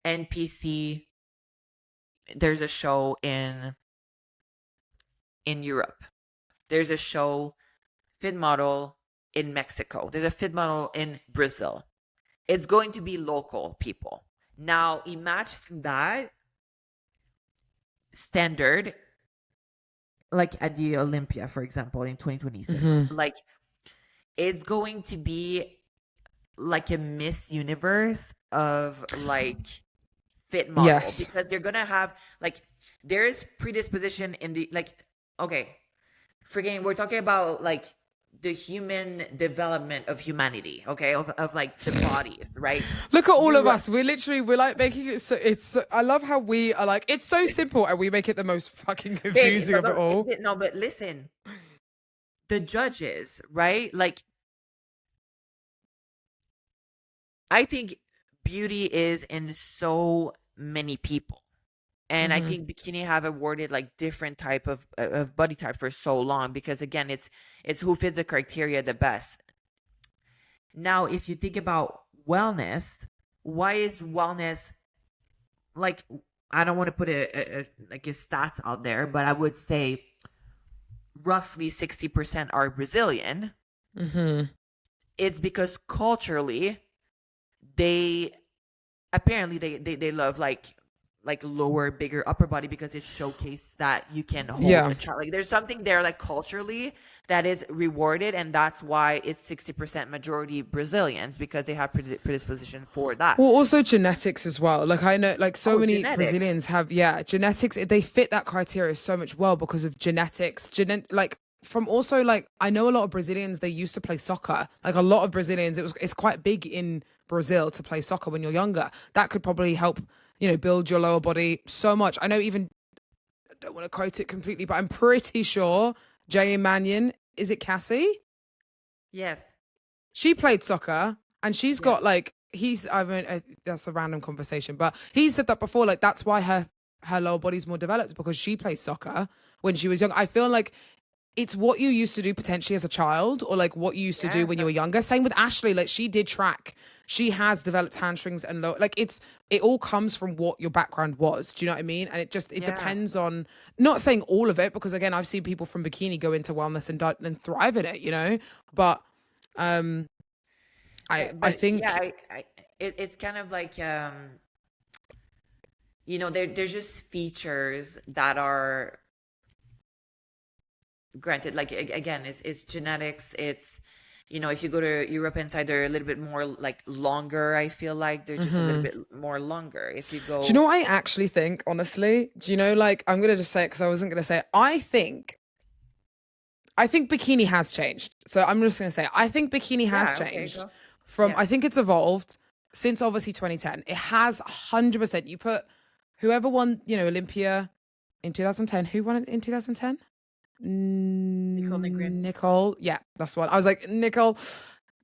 NPC. There's a show in Europe. There's a show Fit Model in Mexico. There's a Fit Model in Brazil. It's going to be local people. Now, imagine that standard, like at the Olympia, for example, in 2026. Like, it's going to be like a Miss Universe of like Fit Model, Yes. because you're gonna have like, there's predisposition in the, like, okay, freaking, we're talking about like the human development of humanity, okay, of like the bodies, right? Look at all of You us. We're like making it so I love how we are like, it's so simple, and we make it the most fucking baby, confusing of it all. no, but listen, the judges, right? Like, I think beauty is in so many people. And I think Bikini have awarded like different type of body type for so long, because again, it's who fits the criteria the best. Now, if you think about wellness, why is wellness, like, I don't want to put like a stats out there, but I would say roughly 60% are Brazilian. It's because culturally they apparently they love like lower, bigger upper body, because it showcased that you can hold a child. Like, there's something there, like culturally, that is rewarded, and that's why it's 60% majority Brazilians, because they have predisposition for that. Well, also genetics as well. Like, I know, like, so many Genetics. Brazilians have genetics. They fit that criteria so much well because of genetics. Like, from also, like, I know a lot of Brazilians, they used to play soccer. Like, a lot of Brazilians, it's quite big in Brazil to play soccer when you're younger. That could probably help, build your lower body so much. I know, even, I don't want to quote it completely, but I'm pretty sure Jay Mannion, is it Cassie? Yes. She played soccer, and she's got like, that's a random conversation, but he said that before, like, that's why her lower body's more developed, because she played soccer when she was young. I feel like it's what you used to do potentially as a child, or like what you used to do when you were younger. Same with Ashley. Like, she did track. She has developed hamstrings and it all comes from what your background was. Do you know what I mean? And it depends on, not saying all of it, because again, I've seen people from bikini go into wellness and thrive in it, you know, but, I think, it's kind of like, you know, there's just features that are granted, like, again, it's genetics. It's, you know, if you go to European side, they're a little bit more like longer. I feel like they're just a little bit more longer. If you go, do you know what I actually think, honestly? Do you know, like, I'm going to just say it because I wasn't going to say it. I think bikini has changed. So I'm just going to say it. I think bikini has changed from, I think it's evolved since obviously 2010. It has 100%. You put whoever won, you know, Olympia in 2010. Who won it in 2010? Nicole. Yeah, that's one. I was like, Nicole,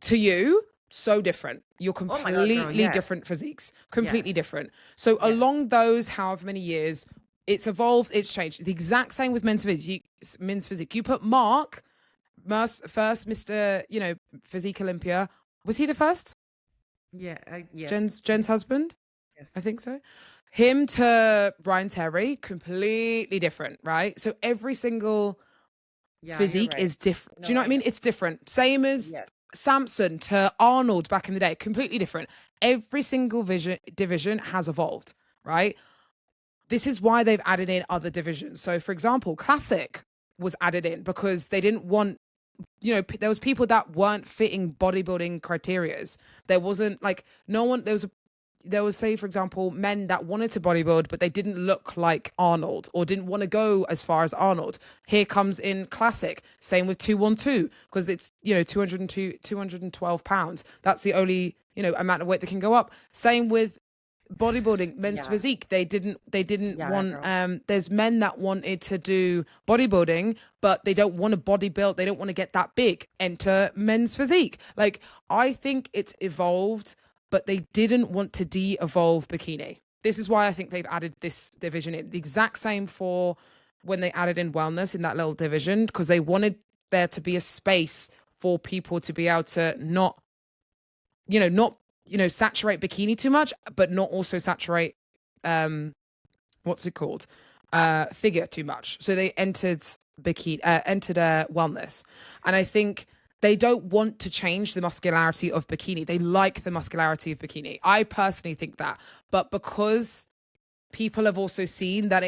to you, so different. You're completely different physiques. Completely different. So along those however many years, it's evolved, it's changed. The exact same with men's physique. You put Mark, first Mr., you know, Physique Olympia. Was he the first? Yeah. Yes. Jen's husband? Yes. I think so. Him to Brian Terry, completely different, right? So every single physique is different. Do you know what I mean? It's different. Same as Samson to Arnold back in the day, completely different. Every single division has evolved, right? This is why they've added in other divisions. So, for example, Classic was added in because they didn't want, you know, there was people that weren't fitting bodybuilding criterias. There wasn't like there was, say, for example, men that wanted to bodybuild, but they didn't look like Arnold or didn't want to go as far as Arnold. Here comes in Classic. Same with 212, because it's, you know, 212 pounds. That's the only, you know, amount of weight that can go up. Same with bodybuilding, men's physique. They didn't want, there's men that wanted to do bodybuilding, but they don't want to bodybuild. They don't want to get that big. Enter men's physique. Like, I think it's evolved, but they didn't want to de-evolve bikini. This is why I think they've added this division in. The exact same for when they added in wellness in that little division, because they wanted there to be a space for people to be able to not saturate bikini too much, but not also saturate, what's it called? Figure too much. So they entered wellness. And I think they don't want to change the muscularity of bikini. They like the muscularity of bikini. I personally think that. But because people have also seen that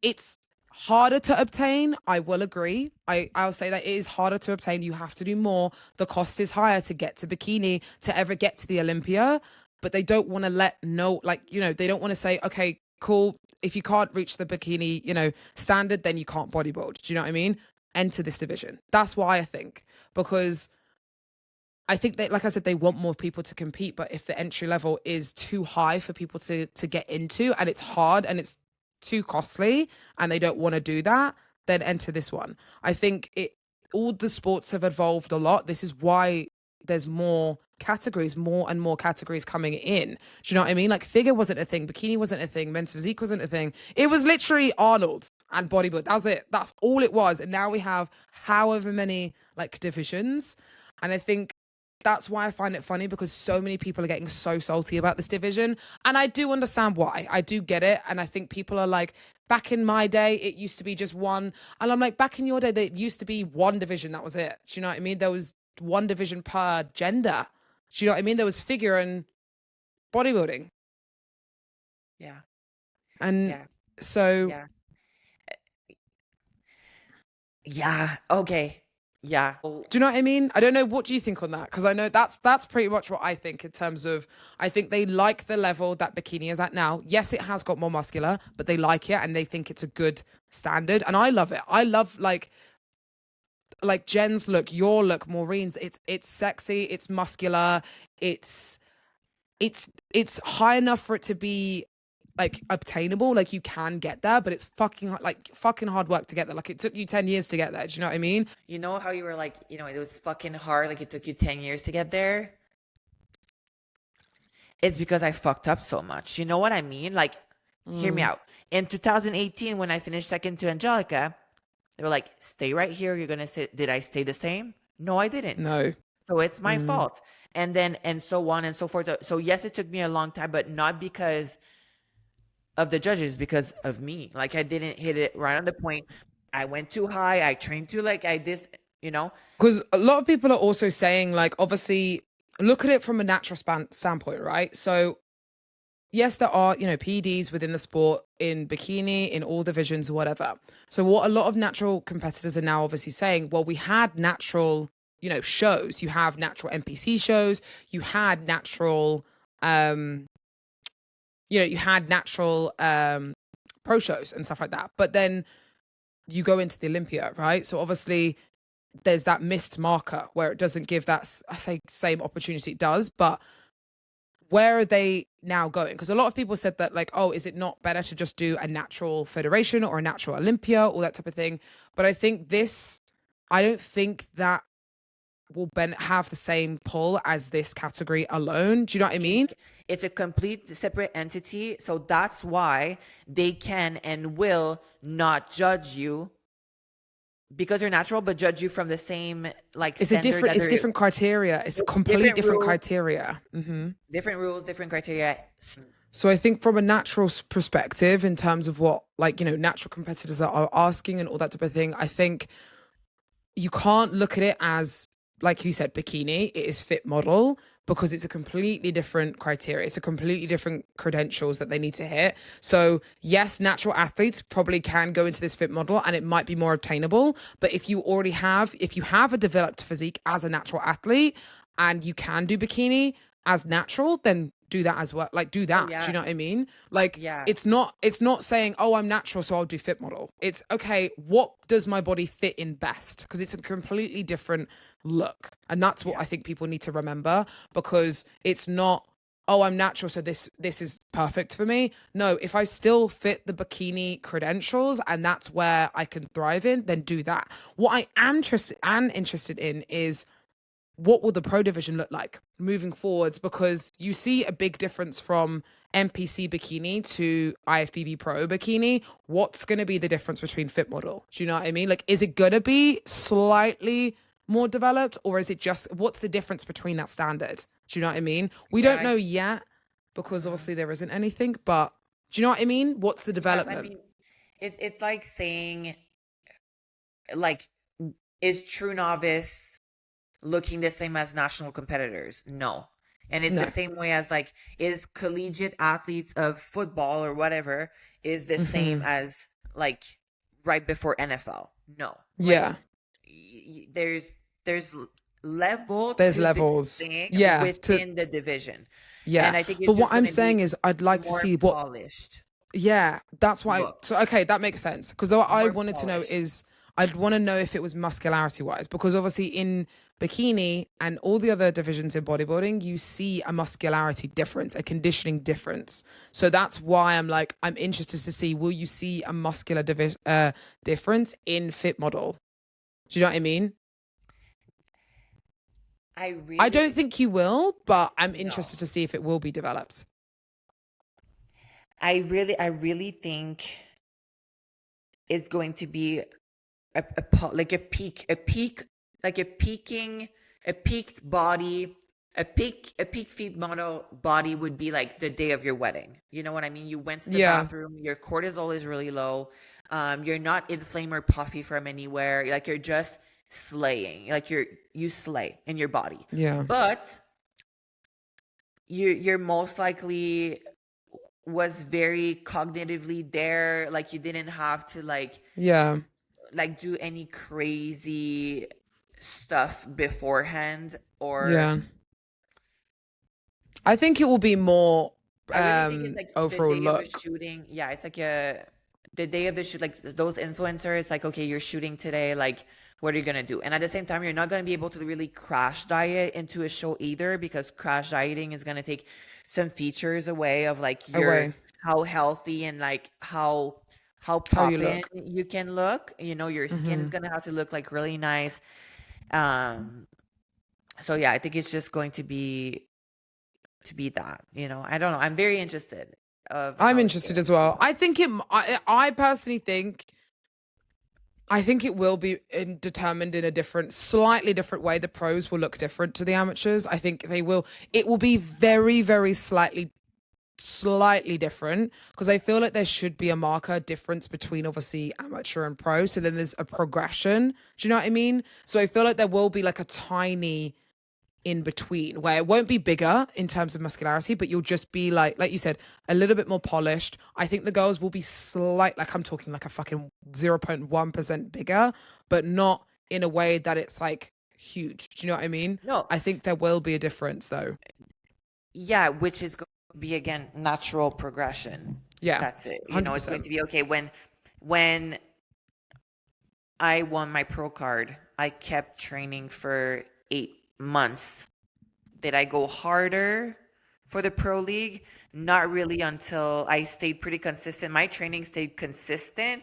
it's harder to obtain, I will agree. I'll say that it is harder to obtain. You have to do more. The cost is higher to get to bikini, to ever get to the Olympia. But they don't want to they don't want to say, okay, cool, if you can't reach the bikini, you know, standard, then you can't bodybuild. Do you know what I mean? Enter this division. That's why I think. Because I think that, like I said, they want more people to compete, but if the entry level is too high for people to get into, and it's hard and it's too costly and they don't want to do that, then enter this one. I think all the sports have evolved a lot. This is why there's more and more categories coming in. Do you know what I mean? Like, figure wasn't a thing, bikini wasn't a thing, men's physique wasn't a thing. It was literally Arnold and bodybuilding. That was it. That's all it was. And now we have however many like divisions. And I think that's why I find it funny, because so many people are getting so salty about this division. And I do understand why. I do get it. And I think people are like, back in my day, it used to be just one. And I'm like, back in your day, there used to be one division. That was it. Do you know what I mean? There was one division per gender. Do you know what I mean? There was figure and bodybuilding. Yeah. And so. Yeah. Okay. Yeah. Do you know what I mean? I don't know. What do you think on that? Because I know that's pretty much what I think, in terms of, I think they like the level that bikini is at now. Yes, it has got more muscular, but they like it and they think it's a good standard. And I love it. I love like Jen's look, your look, Maureen's. It's sexy. It's muscular. It's high enough for it to be like obtainable. Like, you can get there, but it's fucking hard work to get there. Like, it took you 10 years to get there. Do you know what I mean? You know how you were like, you know, it was fucking hard. Like, it took you 10 years to get there. It's because I fucked up so much. You know what I mean? Like, hear me out. In 2018, when I finished second to Angelica, They were like, stay right here. You're gonna say, did I stay the same? No, I didn't. No. So it's my Mm. fault. And so on and so forth. So yes, it took me a long time, but not because of the judges, because of me. Like I didn't hit it right on the point. I went too high. I trained too like I this, you know. Because a lot of people are also saying, like, obviously, look at it from a natural standpoint, right? So, yes, there are, PEDs within the sport, in bikini, in all divisions, whatever. So, what a lot of natural competitors are now obviously saying, well, we had natural, shows. You have natural NPC shows. You had natural, you had natural pro shows and stuff like that. But then you go into the Olympia, right? So, obviously, there's that missed marker where it doesn't give that, I say same opportunity, it does, but where are they now going? Because a lot of people said that, like, oh, is it not better to just do a natural federation or a natural Olympia, all that type of thing? But I don't think that will have the same pull as this category alone. Do you know what I mean? It's a complete separate entity. So that's why they can and will not judge you because you're natural, but judge you from the same It's different criteria. It's completely different criteria. Mm-hmm. Different rules, different criteria. So I think from a natural perspective, in terms of what, natural competitors are asking and all that type of thing, I think you can't look at it as, like you said, bikini. It is fit model, because it's a completely different criteria. It's a completely different credentials that they need to hit. So yes, natural athletes probably can go into this fit model and it might be more obtainable. But if you have a developed physique as a natural athlete and you can do bikini as natural, then do that as well. Like, do that. Yeah. Do you know what I mean? Like, yeah. It's not saying, oh, I'm natural, so I'll do fit model. It's, okay, what does my body fit in best? Because it's a completely different look. And that's what I think people need to remember, because it's not, oh, I'm natural, so this is perfect for me. No, if I still fit the bikini credentials and that's where I can thrive in, then do that. What I am interested in is, what will the pro division look like moving forwards? Because you see a big difference from NPC bikini to IFBB pro bikini. What's going to be the difference between fit model? Do you know what I mean? Like, is it going to be slightly more developed, or is it just, what's the difference between that standard? Do you know what I mean? We don't know yet, because obviously there isn't anything, but do you know what I mean? What's the development? I mean, it's like saying, like, is true novice looking the same as national competitors? No. And it's the same way as, like, is collegiate athletes of football or whatever is the same as, like, right before NFL? No. Yeah. Like, there's levels within the division. Yeah. And I think but what I'm saying is, I'd like to see what polished. Yeah, that's why. Okay, that makes sense. Because what I wanted to know is, I'd want to know if it was muscularity wise, because obviously in bikini and all the other divisions in bodybuilding, you see a muscularity difference, a conditioning difference. So that's why I'm interested to see, will you see a muscular difference in fit model? Do you know what I mean? I don't think you will, but I'm interested to see if it will be developed. I really think it's going to be a peaked body, a peak feed model body would be like the day of your wedding. You know what I mean? You went to the bathroom, your cortisol is really low. You're not inflamed or puffy from anywhere. Like, you're just slaying. Like, you slay in your body. Yeah. But you're most likely was very cognitively there. Like, you didn't have to do any crazy stuff beforehand, or I think it will be more I really think it's like overall the day look. of the shooting. Yeah, it's like the day of the shoot, like those influencers, like, okay, you're shooting today, like, what are you gonna do? And at the same time, you're not gonna be able to really crash diet into a show either, because crash dieting is gonna take some features away of, like, how healthy and, like, how poppin' you can look. Your skin is gonna have to look, like, really nice. So yeah, I think it's just going to be that. I don't know. I'm very interested. I'm interested as well. I think I personally think I think it will be determined in a slightly different way. The pros will look different to the amateurs. I think it will be very, very slightly different, because I feel like there should be a marker difference between obviously amateur and pro. So then there's a progression. Do you know what I mean? So I feel like there will be like a tiny in between where it won't be bigger in terms of muscularity, but you'll just be like you said, a little bit more polished. I think the girls will be like I'm talking like a fucking 0.1% bigger, but not in a way that it's like huge. Do you know what I mean? No. I think there will be a difference though. Yeah, which is going to be again natural progression. Yeah. That's it. 100%. It's going to be okay. When I won my pro card, I kept training for 8 months. Did I go harder for the pro league? Not really, until I stayed pretty consistent. My training stayed consistent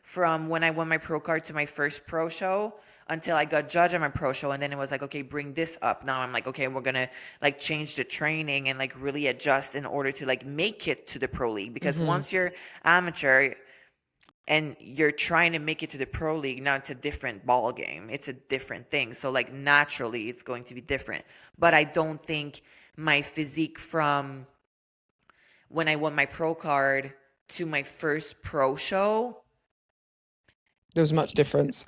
from when I won my pro card to my first pro show until I got judged at my pro show. And then it was like, okay, bring this up. Now I'm like, okay, we're gonna like change the training and like really adjust in order to like make it to the pro league. Because once you're amateur and you're trying to make it to the pro league, now it's a different ball game. It's a different thing. So like naturally it's going to be different. But I don't think my physique from when I won my pro card to my first pro show, There was much difference.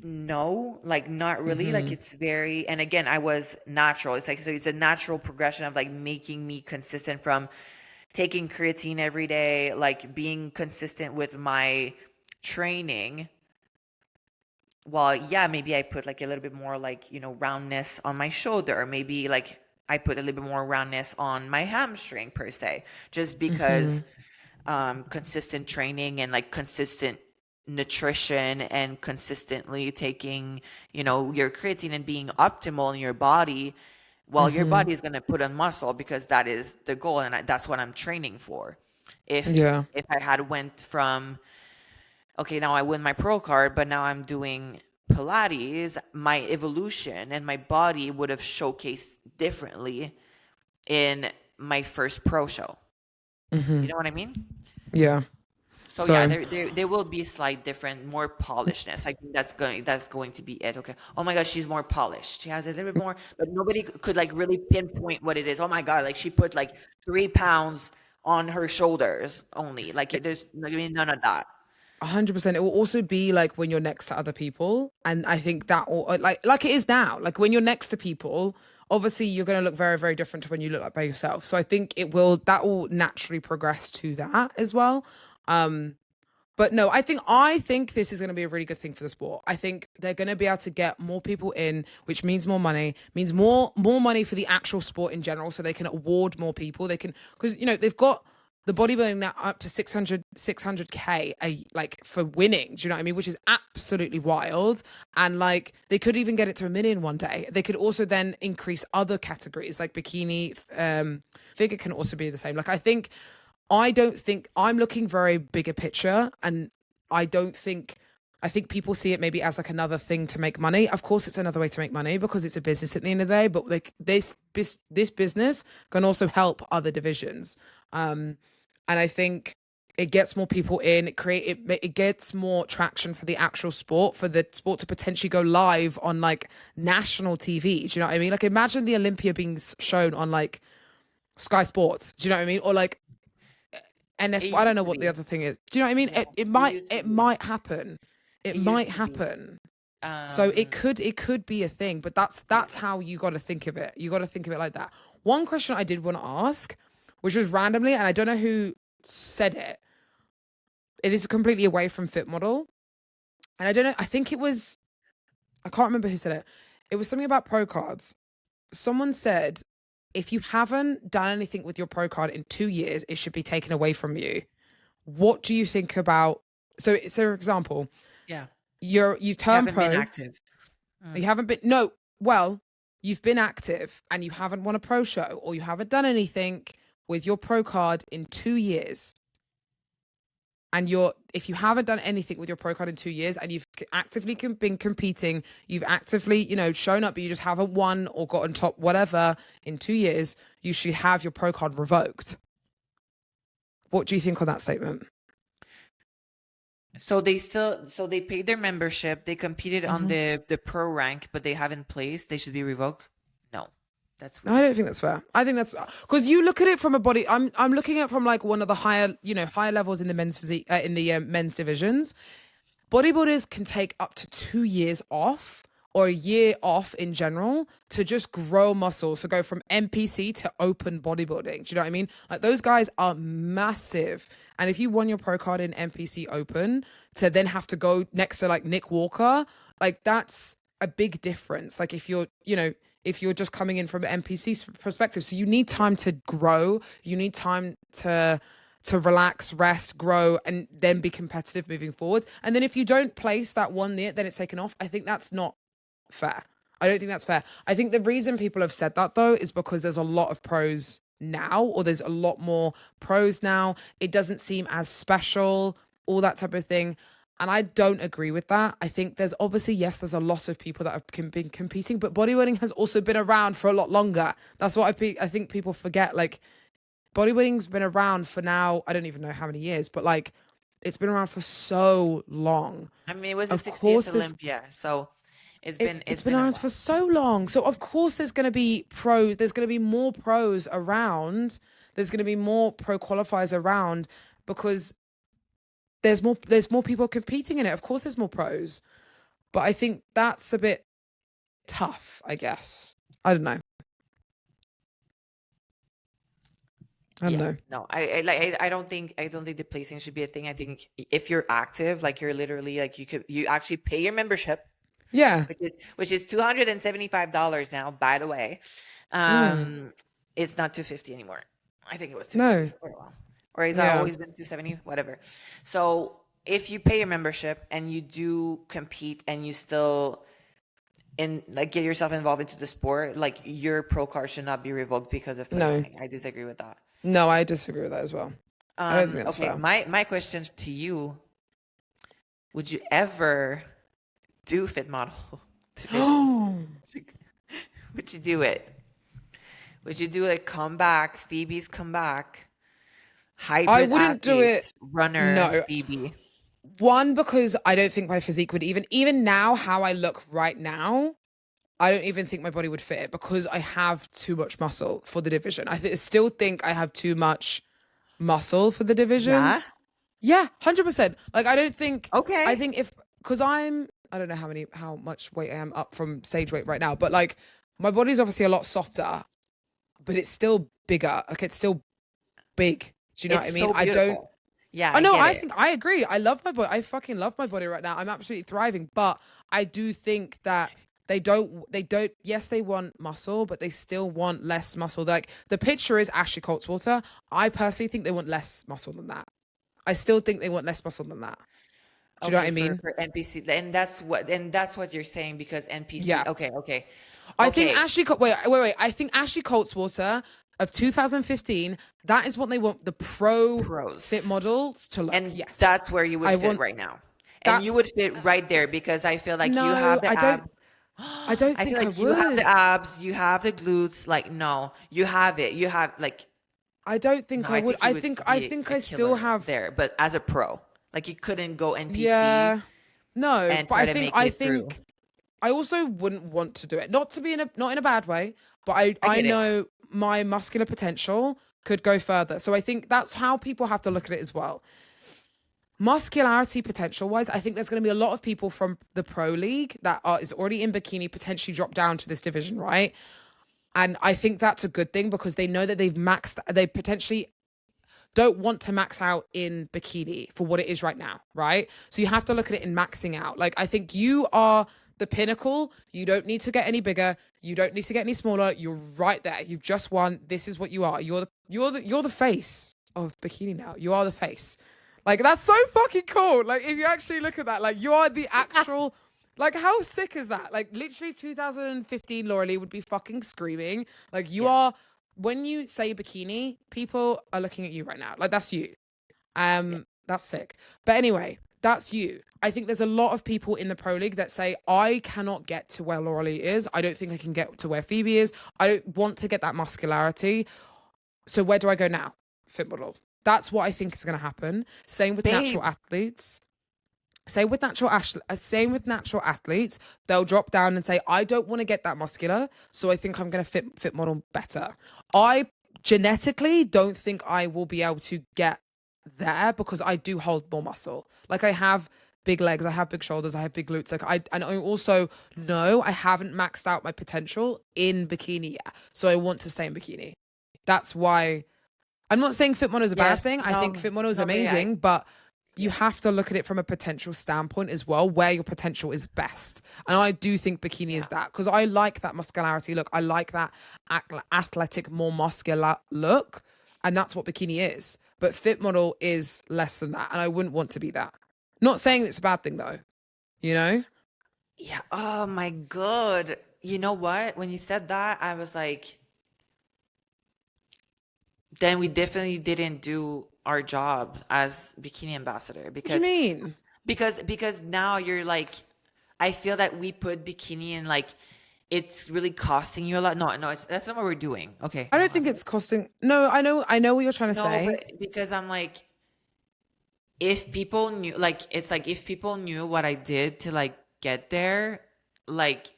no, like not really. Like it's very, and again, I was natural. It's like, so it's a natural progression of like making me consistent from taking creatine every day, like being consistent with my training. Well, yeah, maybe I put like a little bit more like, roundness on my shoulder, or maybe like I put a little bit more roundness on my hamstring per se, just because consistent training and like consistent nutrition and consistently taking, your creatine and being optimal in your body. Well, your body is going to put on muscle because that is the goal, and that's what I'm training for. If I had went from, okay, now I win my pro card, but now I'm doing Pilates, my evolution and my body would have showcased differently in my first pro show. You know what I mean? Yeah. So yeah, there will be a slight different, more polishedness. I think that's going to be it. Okay. Oh my God, she's more polished. She has a little bit more, but nobody could like really pinpoint what it is. Oh my God, like she put like 3 pounds on her shoulders only. Like there's none of that. 100%. It will also be like when you're next to other people, and I think that all like it is now. Like when you're next to people, obviously you're going to look very, very different to when you look like by yourself. So I think that will naturally progress to that as well. But no, I think this is going to be a really good thing for the sport. I think they're going to be able to get more people in, which means more money, means more money for the actual sport in general. So they can award more people. They can, because they've got the bodybuilding now up to 600K like for winning. Do you know what I mean? Which is absolutely wild. And like they could even get it to 1 million one day. They could also then increase other categories like bikini, figure can also be the same. Like I don't think I'm looking very bigger picture, and I think people see it maybe as like another thing to make money. Of course, it's another way to make money because it's a business at the end of the day, but like this business can also help other divisions. And I think it gets more people in, it gets more traction for the actual sport, for the sport to potentially go live on like national TV. Do you know what I mean? Like imagine the Olympia being shown on like Sky Sports. Do you know what I mean? Or like NFL, I don't know what the other thing is. Do you know what I mean? No, It might happen. It might happen. So it could be a thing, but that's how you got to think of it. You got to think of it like that. One question I did want to ask, which was randomly, and I don't know who said it. It is completely away from Fit Model. And I don't know, I think it was, I can't remember who said it. It was something about pro cards. Someone said, if you haven't done anything with your pro card in 2 years, it should be taken away from you. What do you think about, so for example, yeah, you've turned pro. Been active. You haven't been, you've been active and you haven't won a pro show, or you haven't done anything with your pro card in 2 years. And if you haven't done anything with your pro card in 2 years, and you've actively been competing, you've actively, shown up, but you just haven't won or gotten top whatever in 2 years, you should have your pro card revoked. What do you think on that statement? So they paid their membership, they competed on Mhm. the pro rank, but they haven't placed. They should be revoked. No, that's I weird. don't think that's fair. I think that's because you look at it from a body. I'm looking at it from like one of the higher, higher levels in the men's physique, in the men's divisions. Bodybuilders can take up to 2 years off or a year off in general to just grow muscle. So go from NPC to open bodybuilding. Do you know what I mean? Like those guys are massive. And if you won your pro card in NPC Open to then have to go next to like Nick Walker, like that's a big difference. Like if you're just coming in from an NPC perspective, so you need time to grow, you need time to relax, rest, grow, and then be competitive moving forward. And then if you don't place that one year, then it's taken off. I think that's not fair. I don't think that's fair. I think the reason people have said that though is because there's a lot of pros now, or there's a lot more pros now. It doesn't seem as special, all that type of thing. And I don't agree with that. I think there's obviously, yes, there's a lot of people that have been competing, but bodybuilding has also been around for a lot longer. That's what I think people forget. Like, bodybuilding's been around for now, I don't even know how many years, but like it's been around for so long. I mean, it was the Of 60th course there's Olympia, so it's it's been been a around for while. so long. So of course there's gonna be more pros around. There's gonna be more pro qualifiers around because there's more people competing in it. Of course there's more pros. But I think that's a bit tough, I guess. I don't know. I don't Yeah, know. no, I don't think the placing should be a thing. I think if you're active, like you're literally like you actually pay your membership, Yeah. which is $275 now, by the way. Mm. Um, it's not 250 anymore. I think it was 250 No. for quite a while. Or has that Yeah. always been 270? Whatever. So if you pay your membership and you do compete and you still like get yourself involved into the sport, like your pro card should not be revoked because of No. placing. I disagree with that. No, I disagree with that as well. I don't think that's Okay, fair. my question to you, would you ever do fit model division? Would you do it? Would you do a comeback, Phoebe's comeback, I hybrid wouldn't do it. athletes, runner, No. Phoebe? One, because I don't think my physique would even now, how I look right now, I don't even think my body would fit it because I have too much muscle for the division. Still think I have too much muscle for the division. Yeah. Yeah, 100%. Like I don't think I Okay. think because I don't know how much weight I am up from stage weight right now, but like my body's obviously a lot softer, but it's still bigger. Like it's still big. Do you know what I It's mean? so I don't beautiful. Yeah, I I know. get I it. think I agree. I love my body. I fucking love my body right now. I'm absolutely thriving. But I do think that they don't. They don't. Yes, they want muscle, but they still want less muscle. Like the picture is Ashley Coltswater. I personally think they want less muscle than that. I still think they want less muscle than that. Do you know what Okay, I mean? for NPC, and that's what you're saying because NPC. Yeah. Okay, okay, I think okay. Wait. I think Ashley Coltswater of 2015. That is what they want the pro fit Pros. models to look. And Yes. that's where you would I fit want. right now. And you would That's fit right there because I feel like you no. have the abs. I don't I feel think I like you have the would. abs, you have the glutes. Like, no, you have it. You have like, I don't no, think I I would. think you would I be think a I still killer have. there, but as a pro, like you couldn't go NPC Yeah. No, and but try to make I it through. think I also wouldn't want to do it. Not to be not in a bad way, but I I get it. know my muscular potential could go further. So I think that's how people have to look at it as well. Muscularity potential wise, I think there's going to be a lot of people from the pro league that is already in bikini potentially drop down to this division, right? And I think that's a good thing because they know that they potentially don't want to max out in bikini for what it is right now, right? So you have to look at it in maxing out. Like I think you are the pinnacle. You don't need to get any bigger. You don't need to get any smaller. You're right there. You've just won. This is what you are. You're the face of bikini now. You are the face. Like that's so fucking cool. Like if you actually look at that, like you are the actual like how sick is that? Like literally 2015 Lauralie would be fucking screaming. Like you Yeah. are when you say bikini, people are looking at you right now. Like that's you. Yeah. That's sick. But anyway, that's you. I think there's a lot of people in the pro league that say, I cannot get to where Lauralie is. I don't think I can get to where Phoebe is. I don't want to get that muscularity. So where do I go now? Fit model. That's what I think is going to happen. Same with Babe, natural athletes. Same with natural athletes. They'll drop down and say, I don't want to get that muscular, so I think I'm going to fit model better. I genetically don't think I will be able to get there because I do hold more muscle. Like, I have big legs, I have big shoulders, I have big glutes. And I also know I haven't maxed out my potential in bikini yet. So I want to stay in bikini. That's why I'm not saying fit model is a bad Yes. thing. I think fit model is No, but amazing, but you have to look at it from a potential standpoint as well, where your potential is best. And I do think bikini is that, because I like that muscularity look. I like that athletic, more muscular look. And that's what bikini is. But fit model is less than that. And I wouldn't want to be that. Not saying it's a bad thing though, you know? Yeah. Oh my God. You know what? When you said that, I was like, then we definitely didn't do our job as bikini ambassador What do you mean? because now you're like, I feel that we put bikini in like it's really costing you a lot. No, that's not what we're doing. Okay. I don't think it's costing. No, I know what you're trying to No, say. but because I'm like, if people knew, like, it's like if people knew what I did to like get there, like,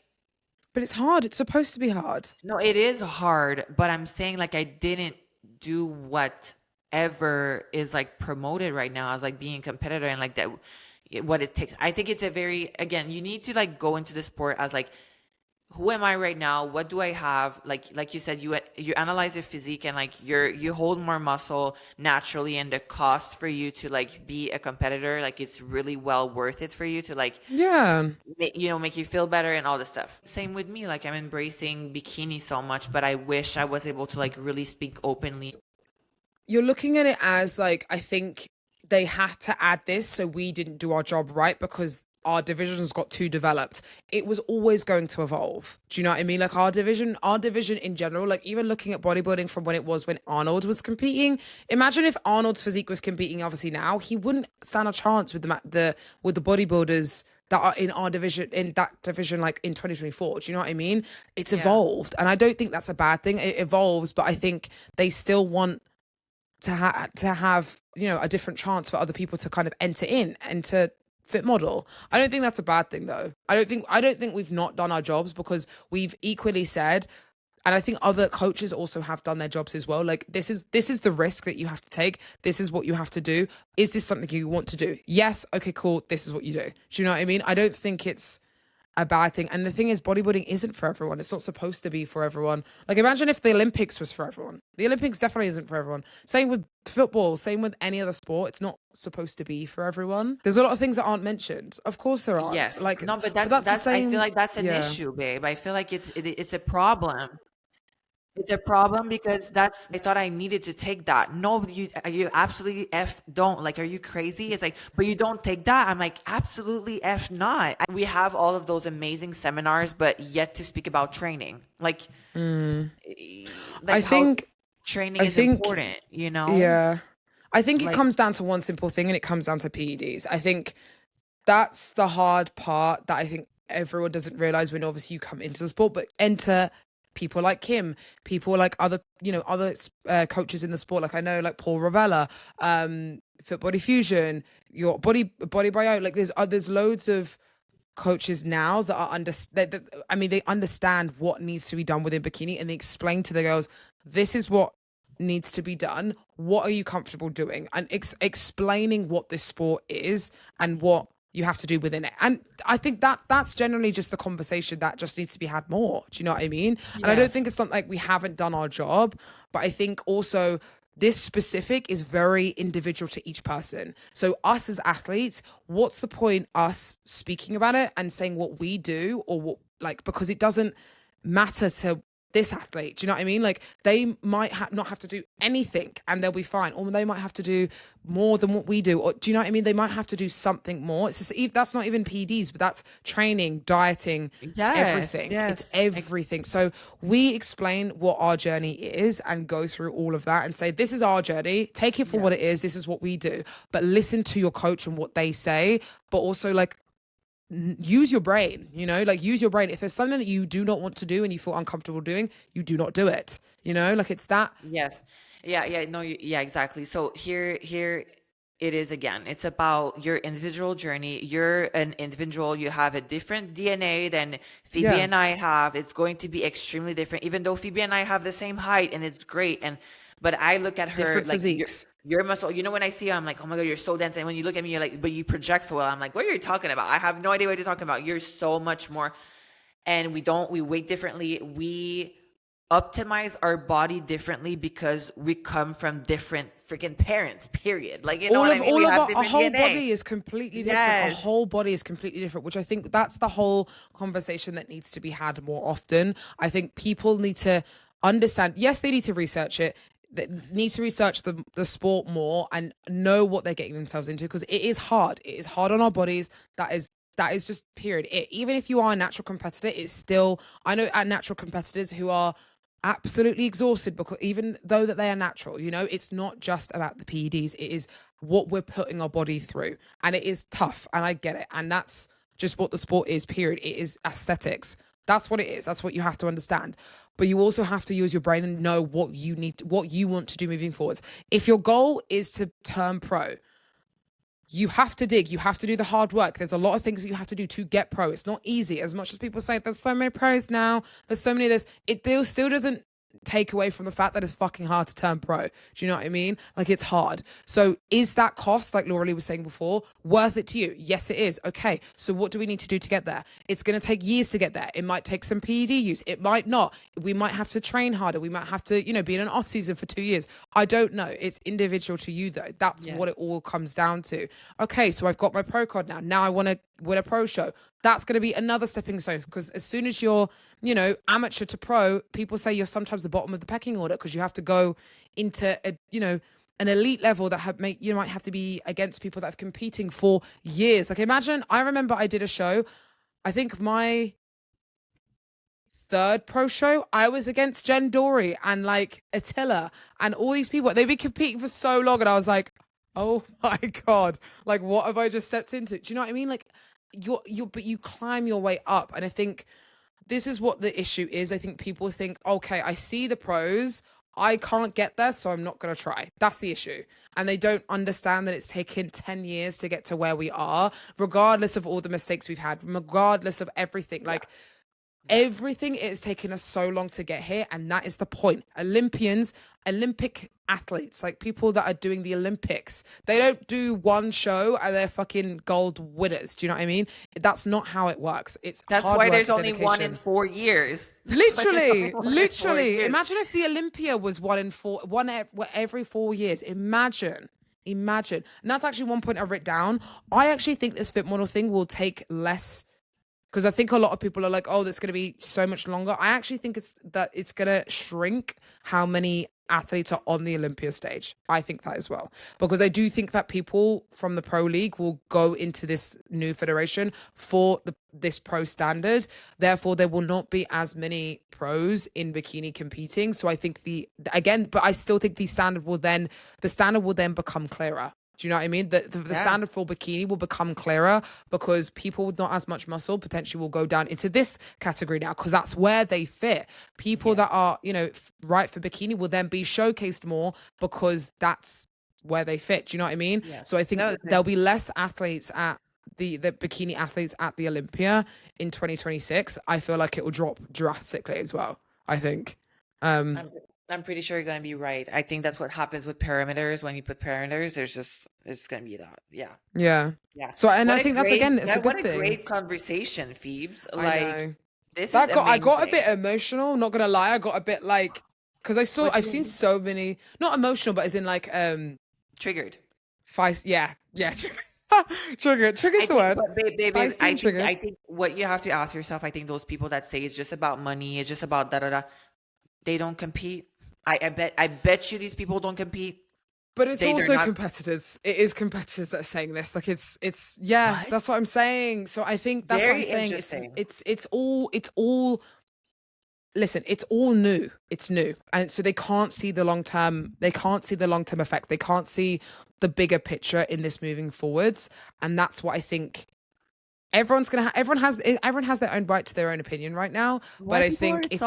But it's hard. It's supposed to be hard. no, it is hard, but I'm saying like I didn't do whatever is like promoted right now as like being a competitor and like that what it takes. I think it's a very, again, you need to like go into the sport as like, who am I right now? What do I have? Like you said, you analyze your physique and like you hold more muscle naturally, and the cost for you to like be a competitor, like it's really well worth it for you to like Yeah. make you feel better and all this stuff. Same with me, like I'm embracing bikini so much, but I wish I was able to like really speak openly. You're looking at it as like, I think they had to add this so we didn't do our job right because our divisions got too developed. It was always going to evolve. Do you know what I mean? Like our division in general, like even looking at bodybuilding from when it was when Arnold was competing. Imagine if Arnold's physique was competing obviously now, he wouldn't stand a chance with the bodybuilders that are in our division, in that division, like in 2024. Do you know what I mean? It's evolved. And I don't think that's a bad thing. It evolves, but I think they still want to have a different chance for other people to kind of enter in and to fit model. I don't think that's a bad thing though. I don't think we've not done our jobs, because we've equally said, and I think other coaches also have done their jobs as well, like this is the risk that you have to take. This is what you have to do. Is this something you want to do? Yes. Okay, cool. This is what you do. Do you know what I mean? I don't think it's a bad thing. And the thing is, bodybuilding isn't for everyone. It's not supposed to be for everyone. Like, imagine if the Olympics was for everyone. The Olympics definitely isn't for everyone. Same with football, same with any other sport. It's not supposed to be for everyone. There's a lot of things that aren't mentioned. Of course there aren't. Yes. Like, No, but but that's the I feel same. like that's an Yeah. issue, babe. I feel like it's a problem. It's a problem because that's, I thought I needed to take that. No, you absolutely F don't. Like, are you crazy? It's like, but you don't take that. I'm like, absolutely F not. We have all of those amazing seminars, but yet to speak about training. Like, I like how think, training I is think, important, you know? yeah. I think it Like, comes down to one simple thing, and it comes down to PEDs. I think that's the hard part that I think everyone doesn't realize when obviously you come into the sport, but enter people like Kim, people like other coaches in the sport. Like I know like Paul Ravella, Fit Body Fusion, your Body Bio. Like there's loads of coaches now that are they understand what needs to be done within bikini, and they explain to the girls, this is what needs to be done. What are you comfortable doing? And explaining what this sport is and what you have to do within it. And I think that's generally just the conversation that just needs to be had more. Do you know what I mean? And I don't think yes. it's not like we haven't done our job, but I think also this specific is very individual to each person. So us as athletes, what's the point us speaking about it and saying what we do, or what, like, because it doesn't matter to this athlete. Do you know what I mean? Like they might not have to do anything and they'll be fine, or they might have to do more than what we do. Or do you know what I mean? They might have to do something more. It's just, that's not even PDs, but that's training, dieting, Yes. everything. It's Yes. everything. So we explain what our journey is and go through all of that and say, this is our journey. Take it for what it is. This is what we do. But listen to your coach and what they say, but also like use your brain, like use your brain. If there's something that you do not want to do and you feel uncomfortable doing, you do not do it, like it's that. Yes. Yeah, no, yeah, exactly. So here It is again. It's about your individual journey. You're an individual. You have a different DNA than Phoebe Yeah, and I have. It's going to be extremely different, even though Phoebe and I have the same height and it's great. And but I look at her different like physiques. your muscle. You know, when I see her, I'm like, oh my God, you're so dense. And when you look at me, you're like, but you project so well. I'm like, what are you talking about? I have no idea what you're talking about. You're so much more. And we weight differently. We optimize our body differently because we come from different freaking parents, period. Like, you know what I mean? We All of have our different whole DNA. body is completely different. Our Yes. whole body is completely different, which I think that's the whole conversation that needs to be had more often. I think people need to understand, yes, they need to research it. They need to research the sport more and know what they're getting themselves into, because it is hard. It is hard on our bodies. That is just period. Even if you are a natural competitor, it's still, I know natural competitors who are absolutely exhausted, because even though that they are natural, it's not just about the PEDs. It is what we're putting our body through, and it is tough, and I get it. And that's just what the sport is, period. It is aesthetics. That's what it is. That's what you have to understand. But you also have to use your brain and know what you want to do moving forwards. If your goal is to turn pro, you have to dig. You have to do the hard work. There's a lot of things that you have to do to get pro. It's not easy. As much as people say there's so many pros now, there's so many of this, it still doesn't take away from the fact that it's fucking hard to turn pro. Do you know what I mean? Like, it's hard. So is that cost, like Lauralie was saying before, worth it to you? Yes, it is. Okay, so what do we need to do to get there? It's going to take years to get there. It might take some PED use. It might not. We might have to train harder. We might have to, be in an off season for 2 years. I don't know. It's individual to you though. That's what it all comes down to. Okay, so I've got my pro card now. Now I want to win a pro show. That's going to be another stepping stone, because as soon as you're, amateur to pro, people say you're sometimes the bottom of the pecking order, because you have to go into an elite level that you might have to be against people that have competing for years. Like, imagine, I remember I did a show, I think my third pro show, I was against Jen Dory and like Attila and all these people. They've been competing for so long, and I was like, oh my God, like, what have I just stepped into? Do you know what I mean? Like, but you climb your way up. And I think this is what the issue is. I think people think, okay, I see the pros, I can't get there, so I'm not going to try. That's the issue. And they don't understand that it's taken 10 years to get to where we are, regardless of all the mistakes we've had, regardless of everything. Like, everything is taking us so long to get here, and that is the point. Olympic athletes, like people that are doing the Olympics, they don't do one show and they're fucking gold winners. Do you know what I mean? That's not how it works. That's hard why work, there's only dedication. 1 in 4 years. Literally. Imagine if the Olympia was one every 4 years. Imagine. And that's actually one point I wrote down. I actually think this fit model thing will take less, because I think a lot of people are like, oh, that's going to be so much longer. I actually think it's going to shrink how many athletes are on the Olympia stage. I think that as well, because I do think that people from the pro league will go into this new federation for this pro standard. Therefore, there will not be as many pros in bikini competing. So I think but I still think the standard will then become clearer. Do you know what I mean? The standard for bikini will become clearer, because people with not as much muscle potentially will go down into this category now, because that's where they fit. People that are, right for bikini will then be showcased more, because that's where they fit. Do you know what I mean? Yeah. So I think there'll be less athletes at the bikini athletes at the Olympia in 2026. I feel like it will drop drastically as well, I think. I'm pretty sure you're going to be right. I think that's what happens with parameters. When you put parameters, it's going to be that. Yeah. Yeah. So, and I think that's, again, it's a good thing. What a great conversation, Phoebes. Like, I know. I got a bit emotional, not going to lie. I got a bit like, because I've seen so many, not emotional, but as in like, triggered. Yeah. Triggered's the word. Babe, I think what you have to ask yourself, I think those people that say it's just about money, it's just about da-da-da, they don't compete. I bet you these people don't compete. But it's also competitors. It is competitors that are saying this. Like, it's what? That's what I'm saying. So I think that's what I'm saying. It's all listen, it's all new. It's new. And so they can't see the long term effect. They can't see the bigger picture in this moving forwards. And that's what I think everyone has their own right to their own opinion right now. But I think if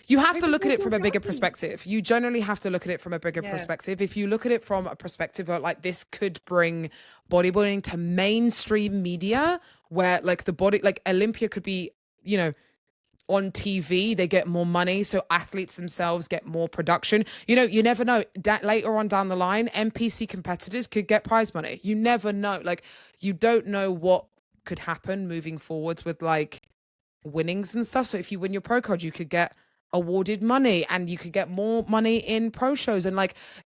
you You have to Maybe look at they're it from a just bigger happy. perspective. You generally have to look at it from a bigger Yeah. perspective. If you look at it from a perspective of like this could bring bodybuilding to mainstream media where like the body, like Olympia could be, you know, on TV, they get more money. So athletes themselves get more production. You know, you never know. Later on down the line, NPC competitors could get prize money. You never know. Like, you don't know what could happen moving forwards with like winnings and stuff. So if you win your pro card, you could get awarded money and you could get more money in pro shows. And like,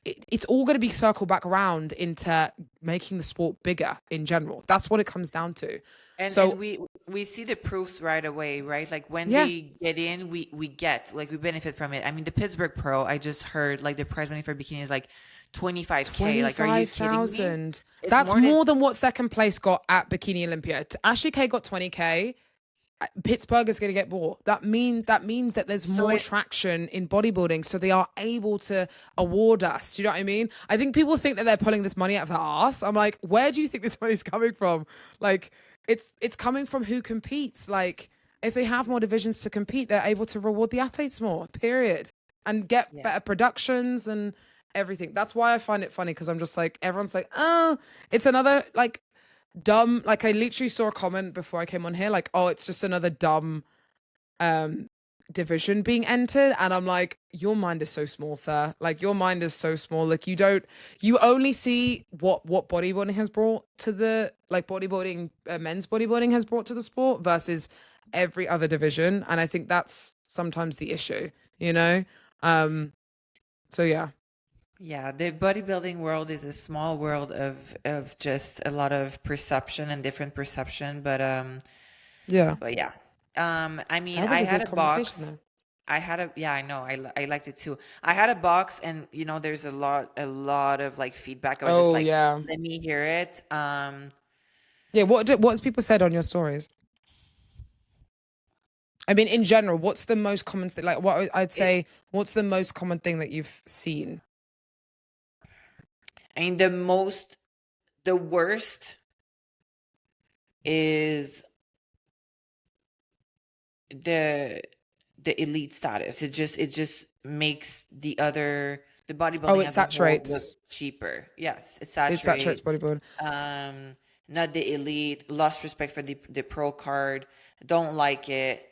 it's all going to be circled back around into making the sport bigger in general. That's what it comes down to. And So we see the proofs right away, right? Like when yeah, they get in, we get like we benefit from it. I mean, the Pittsburgh Pro, I just heard like the prize money for bikini is like 25K. Like, are you kidding me? 25,000. It's That's more than more than what second place got at Bikini Olympia. Ashley K got 20K. Pittsburgh is going to get more. That means that there's so more it traction in bodybuilding, so they are able to award us. Do you know what I mean? I think people think that they're pulling this money out of their ass. I'm like, where do you think this money's coming from? Like, it's coming from who competes. Like, if they have more divisions to compete, they're able to reward the athletes more. Period, and get yeah. better productions and everything. That's why I find it funny because I'm just like, everyone's like, oh, it's another like dumb, like I literally saw a comment before I came on here like, oh, it's just another dumb um division being entered, and I'm like, your mind is so small, sir. Like, your mind is so small. Like, you only see what bodybuilding has brought to the like bodybuilding, men's bodybuilding has brought to the sport versus every other division, and I think that's sometimes the issue, you know. So yeah. Yeah, the bodybuilding world is a small world of just a lot of perception and different perception, Yeah, but yeah. I mean, that I was a had good a conversation box. though. I had a yeah, I know. I liked it too. I had a box and there's a lot of like feedback. I was just Oh like, yeah. let me hear it. Yeah, what's people said on your stories? I mean, in general, what's the most common thing? Like, what I'd It say, what's the most common thing that you've seen? I mean the worst is the the elite status. It just makes the Oh, bodybuilding it as a whole look saturates. cheaper. Yes, it It saturates saturates. bodybuilding. Not the elite, lost respect for the pro card, don't like it.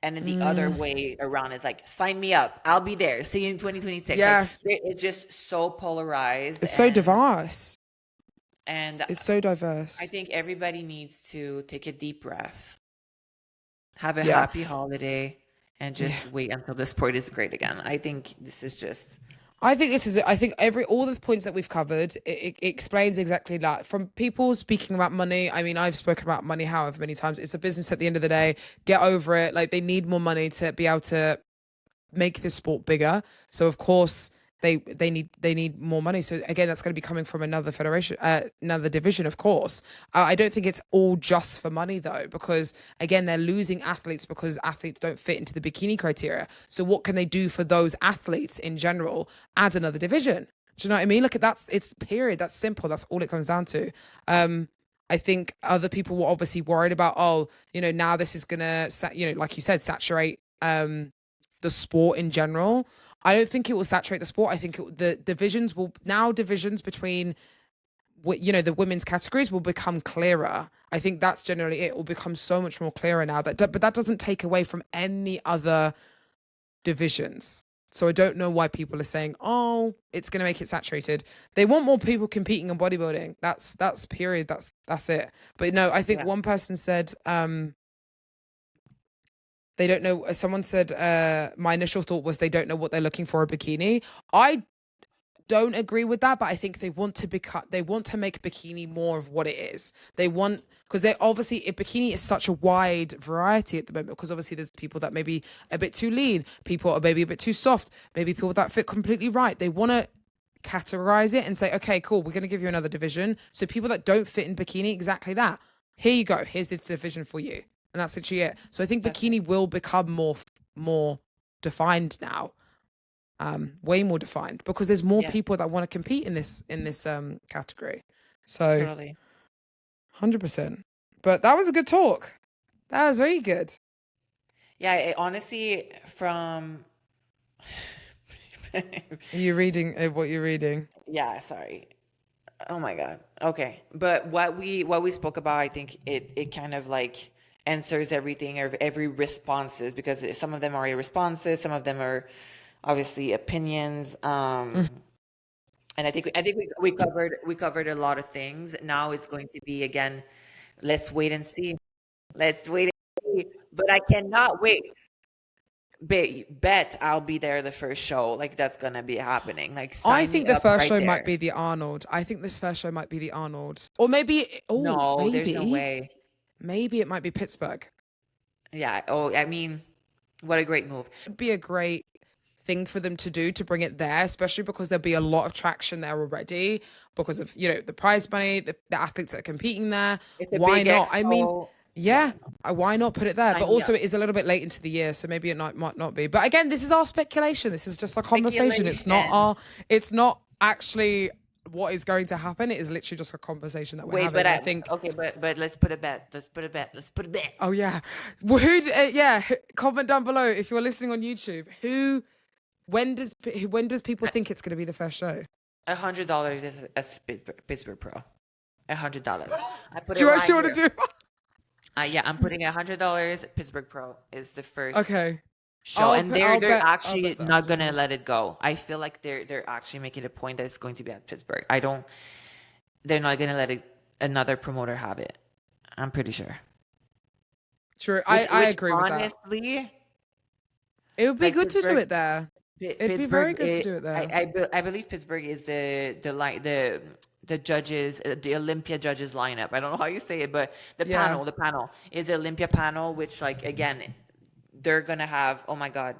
And then the other Mm, way around is like, sign me up. I'll be there. See you in 2026. Like yeah, it's just so polarized it's so and diverse. and It's so I diverse. think everybody needs to take a deep breath, have a Yeah, happy holiday, and yeah. just wait until the sport is great again. I think this is just I think this is it. I think all the points that we've covered, it explains exactly that. From people speaking about money, I mean, I've spoken about money however many times. It's a business at the end of the day. Get over it. Like, they need more money to be able to make this sport bigger. So of course they need more money. So again, that's going to be coming from another federation, another division, of course. I don't think it's all just for money though, because again, they're losing athletes because athletes don't fit into the bikini criteria. So what can they do for those athletes in general? Add another division. Do you know what I mean? Look at that's it's period. That's simple. That's all it comes down to. I think other people were obviously worried about, oh, now this is gonna, like you said, saturate the sport in general. I don't think it will saturate the sport. I think the divisions will now divisions between the women's categories will become clearer. I think that's generally it. It will become so much more clearer now. But that doesn't take away from any other divisions. So I don't know why people are saying, "Oh, it's going to make it saturated." They want more people competing in bodybuilding. That's period. That's it. But no, I think yeah. one person said they don't know. Someone said, my initial thought was they don't know what they're looking for a bikini. I don't agree with that, but I think they want to make bikini more of what it is. They want, because they obviously, if bikini is such a wide variety at the moment, because obviously there's people that may be a bit too lean, people are maybe a bit too soft, maybe people that fit completely right. They want to categorize it and say, okay, cool, we're going to give you another division. So people that don't fit in bikini, exactly that. Here you go. Here's this division for you. And that's literally it. So I think That's it. bikini will become more defined now, way more defined, because there's more Yeah, people that want to compete in this category. So totally. 100%. But that was a good talk. That was very good. Yeah, honestly, from Are you reading what you're reading? Yeah, sorry. Oh my God. Okay. But what we spoke about, I think it kind of like answers everything or every responses because some of them are responses, some of them are obviously opinions. Mm. And I think we covered a lot of things. Now it's going to be again, let's wait and see. Let's wait and see. But I cannot wait. Bet I'll be there the first show. Like that's gonna be happening. Like I sign me think the up first right show might there. be the Arnold. I think this first show might be the Arnold. Or maybe, oh, No, there's no way. maybe it might be Pittsburgh. Yeah. Oh, I mean, what a great move. It'd be a great thing for them to do to bring it there, especially because there'll be a lot of traction there already because of, the prize money, the athletes that are competing there. It's a Why big not? I mean, expo. Yeah, yeah, why not put it there? But sign me also, up. it is a little bit late into the year, so maybe it might not be. But again, this is our speculation. This is just a conversation. Speculation. It's not actually what is going to happen. It is literally just a conversation that we're Wait, having. but I think. okay, but let's put a bet. Let's put a bet. Let's put a bet. Oh yeah, comment down below if you're listening on YouTube. When does people think it's going to be the first show? $100 is a Pittsburgh Pro. $100. I put Do it you right actually want here. to do? Yeah, I'm putting $100. Pittsburgh Pro is the first Okay. show, and they're I'll actually bet that not gonna $100. let it go. I feel like they're actually making a point that it's going to be at Pittsburgh. I don't. They're not gonna let another promoter have it. I'm pretty sure. True. Which I agree with that. honestly, It would be like good to do Pittsburgh, it there. It'd be very good to do it there. I believe Pittsburgh is the judges, the Olympia judges lineup. I don't know how you say it, but Yeah. the panel is the Olympia panel, which like again, they're gonna have. Oh my God,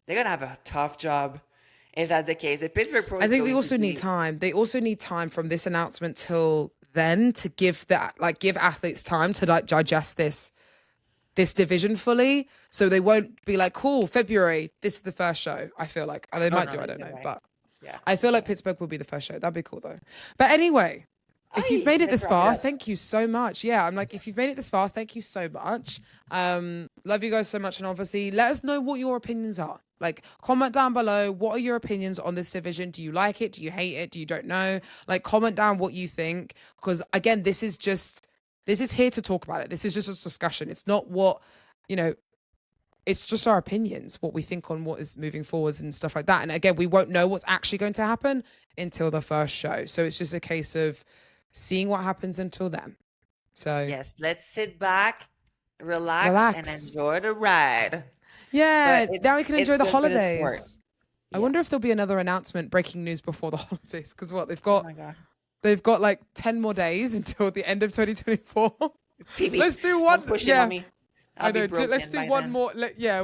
they're gonna have a tough job. If that's the case, the Pittsburgh Pro I is think they going to also need be time. They also need time from this announcement till then to give athletes time to like digest this division fully, so they won't be like, cool, February, this is the first show. I feel like, and they Oh might no, do, I there's don't no know, way. but Yeah, I feel there's like no way. Pittsburgh will be the first show. That'd be cool though. But anyway, if you've made it Let's this wrap it far, up. thank you so much. Yeah, I'm like, if you've made it this far, thank you so much. Love you guys so much, and obviously let us know what your opinions are. Like, comment down below, what are your opinions on this division? Do you like it? Do you hate it? Do you don't know? Like, comment down what you think, because again, this is here to talk about it. This is just a discussion. It's not what, it's just our opinions, what we think on what is moving forwards and stuff like that. And again, we won't know what's actually going to happen until the first show. So it's just a case of seeing what happens until then. So Yes, let's sit back, relax, and relax. enjoy the ride. Yeah, But now we can it's enjoy the good for the sport. holidays. I Yeah. wonder if there'll be another announcement, breaking news before the holidays. Because what Oh my God. they've got like 10 more days until the end of 2024. Phoebe, Let's do don't one. push it Yeah, on me. I I'll be know. broken Let's do by one then. more.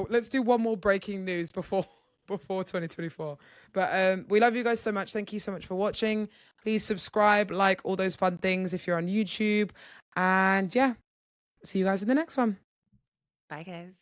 Let's do one more breaking news before 2024. But we love you guys so much. Thank you so much for watching. Please subscribe, like, all those fun things if you're on YouTube. And yeah, see you guys in the next one. Bye, guys.